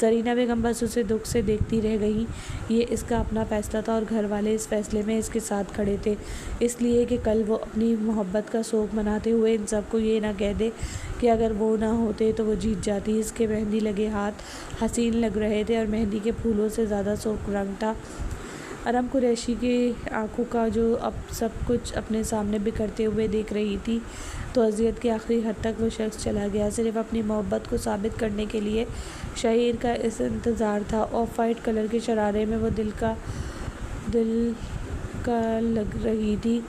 زرینہ بیگم بس اسے دکھ سے دیکھتی رہ گئیں۔ یہ اس کا اپنا فیصلہ تھا اور گھر والے اس فیصلے میں اس کے ساتھ کھڑے تھے، اس لیے کہ کل وہ اپنی محبت کا سوگ مناتے ہوئے ان سب کو یہ نہ کہہ دے کہ اگر وہ نہ ہوتے تو وہ جیت جاتی۔ اس کے مہندی لگے ہاتھ حسین لگ رہے تھے اور مہندی کے پھولوں سے زیادہ سرخ رنگ تھا۔ ارم قریشی کی آنکھوں کا جو اب سب کچھ اپنے سامنے بکھرتے ہوئے دیکھ رہی تھی، تو اذیت کے آخری حد تک وہ شخص چلا گیا، صرف اپنی محبت کو ثابت کرنے کے لیے۔ شہیر کا اس انتظار تھا۔ آف وائٹ کلر کے شرارے میں وہ دل کا لگ رہی تھی۔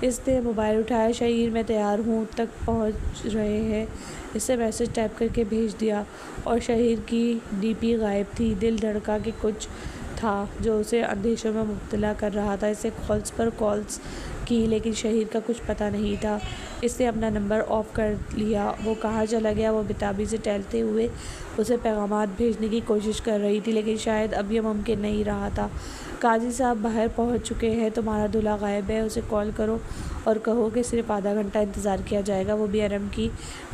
اس نے موبائل اٹھایا، شہیر میں تیار ہوں تک پہنچ رہے ہیں، اس سے میسج ٹائپ کر کے بھیج دیا، اور شہیر کی ڈی پی غائب تھی۔ دل دھڑکا کہ کچھ تھا جو اسے اندیشوں میں مبتلا کر رہا تھا۔ اسے کالز پر کالز کی، لیکن شہیر کا کچھ پتہ نہیں تھا۔ اس نے اپنا نمبر آف کر لیا۔ وہ کہاں چلا گیا؟ وہ بےتابی سے ٹہلتے ہوئے اسے پیغامات بھیجنے کی کوشش کر رہی تھی، لیکن شاید اب یہ ممکن نہیں رہا تھا۔ قاضی صاحب باہر پہنچ چکے ہیں، تمہارا دلہا غائب ہے، اسے کال کرو اور کہو کہ صرف آدھا گھنٹہ انتظار کیا جائے گا، وہ بھی ارم کی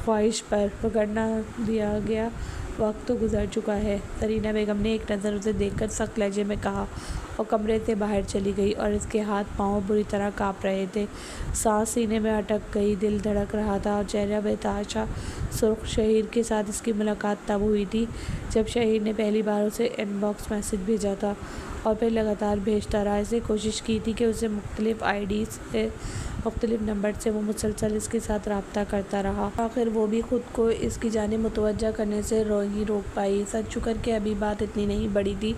خواہش پر، وگرنہ دیا گیا وقت تو گزر چکا ہے۔ زرینہ بیگم نے ایک نظر اسے دیکھ کر سخت لہجے میں کہا اور کمرے سے باہر چلی گئی، اور اس کے ہاتھ پاؤں بری طرح کانپ رہے تھے، سانس سینے میں اٹک گئی، دل دھڑک رہا تھا اور چہرہ بے تحاشا سرخ۔ شہیر کے ساتھ اس کی ملاقات تب ہوئی تھی جب شہیر نے پہلی بار اسے ان باکس میسج بھیجا تھا، اور پھر لگاتار بھیجتا رہا۔ اس نے کوشش کی تھی کہ اسے مختلف آئی ڈی سے، مختلف نمبر سے وہ مسلسل اس کے ساتھ رابطہ کرتا رہا۔ آخر وہ بھی خود کو اس کی جانب متوجہ کرنے سے نہیں روک پائی۔ سچ شکر کہ ابھی بات اتنی نہیں بڑھی تھی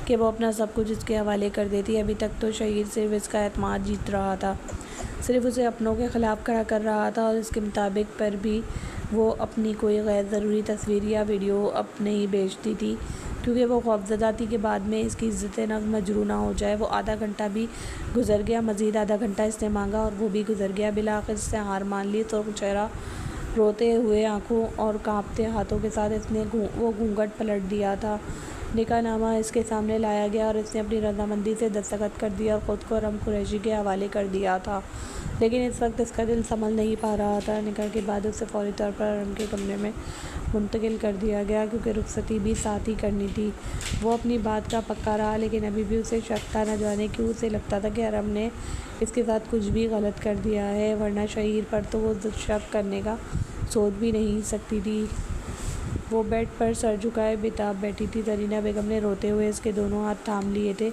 کہ وہ اپنا سب کچھ اس کے حوالے کر دیتی۔ ابھی تک تو شہیر صرف اس کا اعتماد جیت رہا تھا، صرف اسے اپنوں کے خلاف کھڑا کر رہا تھا، اور اس کے مطابق پر بھی وہ اپنی کوئی غیر ضروری تصویر یا ویڈیو اب نہیں بھیجتی تھی، کیونکہ وہ خوفزدہ تھی کہ بعد میں اس کی عزت نفس مجروح نہ ہو جائے۔ وہ آدھا گھنٹہ بھی گزر گیا، مزید آدھا گھنٹہ اس نے مانگا اور وہ بھی گزر گیا۔ بالآخر اس نے ہار مان لی۔ سرخ چہرہ، روتے ہوئے آنکھوں اور کانپتے ہاتھوں کے ساتھ اس نے وہ گھونگھٹ پلٹ دیا تھا۔ نکاح نامہ اس کے سامنے لایا گیا اور اس نے اپنی رضامندی سے دستخط کر دیا اور خود کو ارم قریشی کے حوالے کر دیا تھا، لیکن اس وقت اس کا دل سنبھل نہیں پا رہا تھا۔ نکاح کے بعد اسے فوری طور پر ارم کے کمرے میں منتقل کر دیا گیا، کیونکہ رخصتی بھی ساتھ ہی کرنی تھی۔ وہ اپنی بات کا پکا رہا، لیکن ابھی بھی اسے شک تھا، نہ جانے کیوں اسے لگتا تھا کہ ارم نے اس کے ساتھ کچھ بھی غلط کر دیا ہے، ورنہ شہیر پر تو وہ شک کرنے کا سوچ بھی نہیں سکتی تھی۔ وہ بیڈ پر سر جھکائے بے-تاب بیٹھی تھی۔ زرینہ بیگم نے روتے ہوئے اس کے دونوں ہاتھ تھام لیے تھے۔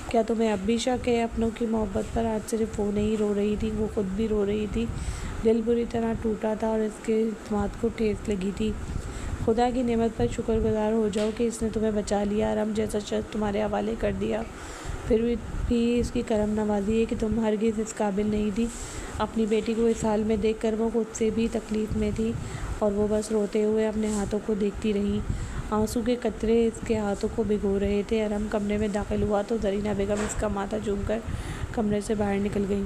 کیا تمہیں اب بھی شک ہے اپنوں کی محبت پر؟ آج صرف وہ نہیں رو رہی تھی، وہ خود بھی رو رہی تھی۔ دل بری طرح ٹوٹا تھا اور اس کے اعتماد کو ٹھیس لگی تھی۔ خدا کی نعمت پر شکر گزار ہو جاؤ کہ اس نے تمہیں بچا لیا، ارم جیسا شخص تمہارے حوالے کر دیا۔ پھر بھی اس کی کرم نوازی ہے کہ تم ہرگز اس قابل نہیں تھی اپنی بیٹی کو اس حال میں دیکھ کر وہ خود سے بھی تکلیف میں تھی اور وہ بس روتے ہوئے اپنے ہاتھوں کو دیکھتی رہی۔ آنسو کے قطرے اس کے ہاتھوں کو بھگو رہے تھے۔ ارم کمرے میں داخل ہوا تو زرینہ بیگم اس کا ماتھا چوم کر کمرے سے باہر نکل گئی۔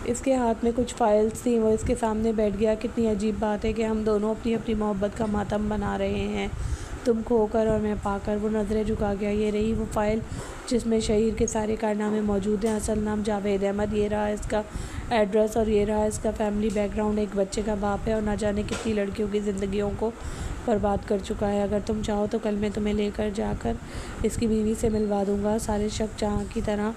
اس کے ہاتھ میں کچھ فائلز تھیں۔ وہ اس کے سامنے بیٹھ گیا۔ کتنی عجیب بات ہے کہ ہم دونوں اپنی اپنی محبت کا ماتم بنا رہے ہیں، تم کھو کر اور میں پا کر۔ وہ نظریں جھکا گیا۔ یہ رہی وہ فائل جس میں شہیر کے سارے کارنامے موجود ہیں۔ اصل نام جاوید احمد، یہ رہا اس کا ایڈریس اور یہ رہا اس کا فیملی بیک گراؤنڈ۔ ایک بچے کا باپ ہے اور نہ جانے کتنی لڑکیوں کی زندگیوں کو برباد کر چکا ہے۔ اگر تم چاہو تو کل میں تمہیں لے کر جا کر اس کی بیوی سے ملوا دوں گا۔ سارے شک جہاں کی طرح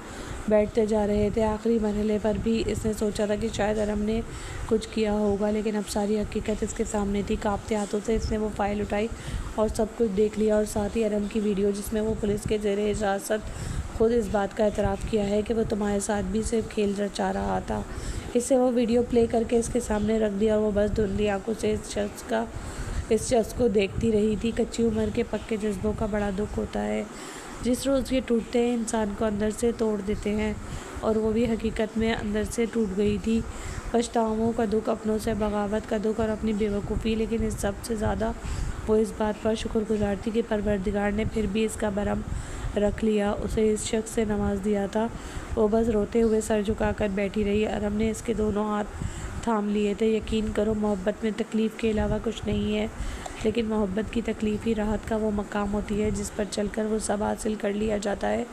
بیٹھتے جا رہے تھے۔ آخری مرحلے پر بھی اس نے سوچا تھا کہ شاید ارم نے کچھ کیا ہوگا، لیکن اب ساری حقیقت اس کے سامنے تھی۔ کانپتے ہاتھوں سے اس نے وہ فائل اٹھائی اور سب کچھ دیکھ لیا، اور ساتھ ہی ارم کی ویڈیو جس میں وہ پولیس کے زیر حراست خود اس بات کا اعتراف کیا ہے کہ وہ تمہارے ساتھ بھی صرف کھیل رچا رہا تھا۔ اس سے وہ ویڈیو پلے کر کے اس کے سامنے رکھ دیا اور وہ بس دھندلی آنکھوں سے اس شخص کو دیکھتی رہی تھی۔ کچی عمر کے پکے جذبوں کا بڑا دکھ ہوتا ہے۔ جس روز یہ ٹوٹتے ہیں انسان کو اندر سے توڑ دیتے ہیں، اور وہ بھی حقیقت میں اندر سے ٹوٹ گئی تھی۔ پچھتاووں کا دکھ، اپنوں سے بغاوت کا دکھ اور اپنی بے وقوفی، لیکن اس سب سے زیادہ وہ اس بات پر شکر گزار تھی کہ پروردگار نے پھر بھی اس کا بھرم رکھ لیا، اسے اس شخص سے نواز دیا تھا۔ وہ بس روتے ہوئے سر جھکا کر بیٹھی رہی۔ ارم نے اس کے دونوں ہاتھ تھام لیے تھے۔ یقین کرو، محبت میں تکلیف کے علاوہ کچھ نہیں ہے، لیکن محبت کی تکلیف ہی راحت کا وہ مقام ہوتی ہے جس پر چل کر وہ سب حاصل کر لیا جاتا ہے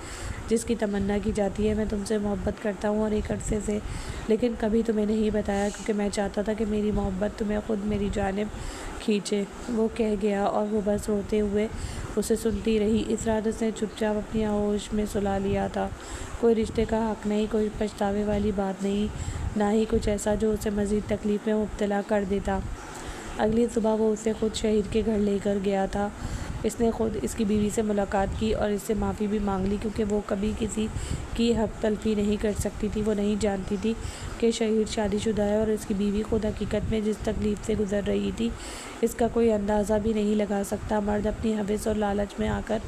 جس کی تمنا کی جاتی ہے۔ میں تم سے محبت کرتا ہوں اور ایک عرصے سے، لیکن کبھی تمہیں نہیں بتایا کیونکہ میں چاہتا تھا کہ میری محبت تمہیں خود میری جانب کھینچے، وہ کہہ گیا، اور وہ بس روتے ہوئے اسے سنتی رہی۔ اس رات اس نے چپ چاپ اپنی آغوش میں سلا لیا تھا۔ کوئی رشتے کا حق نہیں، کوئی پچھتاوے والی بات نہیں، نہ ہی کچھ ایسا جو اسے مزید تکلیف میں مبتلا کر دیتا۔ اگلی صبح وہ اسے خود شہیر کے گھر لے کر گیا تھا۔ اس نے خود اس کی بیوی سے ملاقات کی اور اس سے معافی بھی مانگ لی، کیونکہ وہ کبھی کسی کی حق تلفی نہیں کر سکتی تھی۔ وہ نہیں جانتی تھی کہ شہیر شادی شدہ ہے، اور اس کی بیوی خود حقیقت میں جس تکلیف سے گزر رہی تھی اس کا کوئی اندازہ بھی نہیں لگا سکتا۔ مرد اپنی ہوس اور لالچ میں آ کر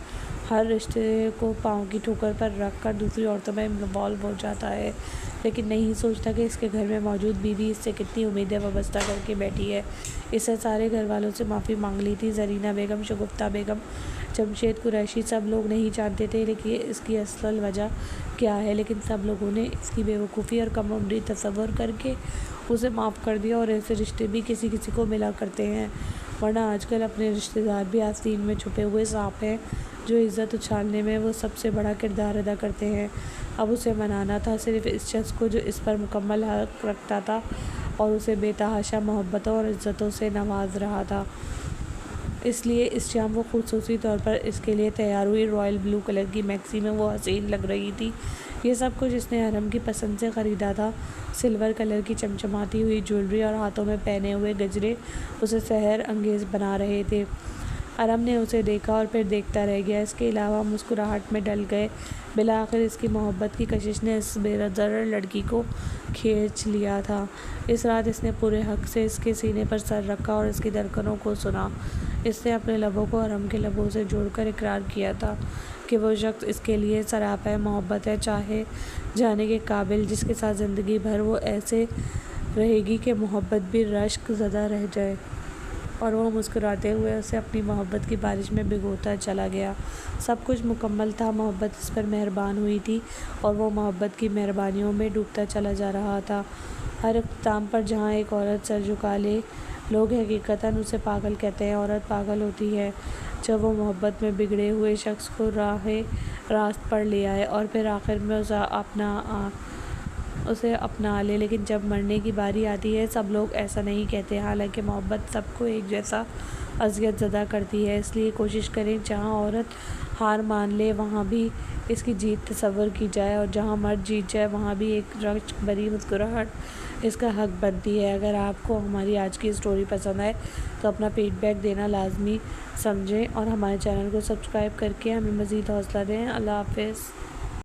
ہر رشتے کو پاؤں کی ٹھوکر پر رکھ کر دوسری عورتوں میں انوالو ہو جاتا ہے، لیکن نہیں سوچتا کہ اس کے گھر میں موجود بیوی اس سے کتنی امیدیں وابستہ کر کے بیٹھی ہے۔ اس نے سارے گھر والوں سے معافی مانگ لی تھی، زرینہ بیگم، شگفتہ بیگم، جمشید قریشی، سب لوگ نہیں جانتے تھے کہ اس کی اصل وجہ کیا ہے، لیکن سب لوگوں نے اس کی بے وقوفی اور کم عمری تصور کر کے اسے معاف کر دیا۔ اور ایسے رشتے بھی کسی کسی کو ملا کرتے ہیں، ورنہ آج کل اپنے رشتے دار بھی آستین میں چھپے ہوئے سانپ ہیں جو عزت اچھالنے میں وہ سب سے بڑا کردار ادا کرتے ہیں۔ اب اسے منانا تھا صرف اس شخص کو جو اس پر مکمل حق رکھتا تھا اور اسے بے تحاشا محبتوں اور عزتوں سے نواز رہا تھا۔ اس لیے اس شام وہ خصوصی طور پر اس کے لیے تیار ہوئی۔ رائل بلو کلر کی میکسی میں وہ حسین لگ رہی تھی۔ یہ سب کچھ اس نے ارم کی پسند سے خریدا تھا۔ سلور کلر کی چمچماتی ہوئی جویلری اور ہاتھوں میں پہنے ہوئے گجرے اسے سحر انگیز بنا رہے تھے۔ ارم نے اسے دیکھا اور پھر دیکھتا رہ گیا۔ اس کے علاوہ مسکراہٹ میں ڈل گئے۔ بالآخر اس کی محبت کی کشش نے اس بے ضرر لڑکی کو کھینچ لیا تھا۔ اس رات اس نے پورے حق سے اس کے سینے پر سر رکھا اور اس کی دھڑکنوں کو سنا۔ اس نے اپنے لبوں کو ارم کے لبوں سے جوڑ کر اقرار کیا تھا کہ وہ شخص اس کے لیے سراپا محبت ہے، چاہے جانے کے قابل، جس کے ساتھ زندگی بھر وہ ایسے رہے گی کہ محبت بھی رشک زدہ رہ جائے۔ اور وہ مسکراتے ہوئے اسے اپنی محبت کی بارش میں بھگوتا چلا گیا۔ سب کچھ مکمل تھا۔ محبت اس پر مہربان ہوئی تھی اور وہ محبت کی مہربانیوں میں ڈوبتا چلا جا رہا تھا۔ ہر اختتام پر جہاں ایک عورت سر جھکا لے، لوگ حقیقتاً اسے پاگل کہتے ہیں۔ عورت پاگل ہوتی ہے جب وہ محبت میں بگڑے ہوئے شخص کو راہ راست پر لے آئے اور پھر آخر میں اسے اپنا لے، لیکن جب مرنے کی باری آتی ہے سب لوگ ایسا نہیں کہتے، حالانکہ محبت سب کو ایک جیسا اذیت زدہ کرتی ہے۔ اس لیے کوشش کریں جہاں عورت ہار مان لے وہاں بھی اس کی جیت تصور کی جائے، اور جہاں مرد جیت جائے وہاں بھی ایک رشک بھری مسکراہٹ اس کا حق بنتی ہے۔ اگر آپ کو ہماری آج کی اسٹوری پسند آئے تو اپنا فیڈ بیک دینا لازمی سمجھیں اور ہمارے چینل کو سبسکرائب کر کے ہمیں مزید حوصلہ دیں۔ اللہ حافظ۔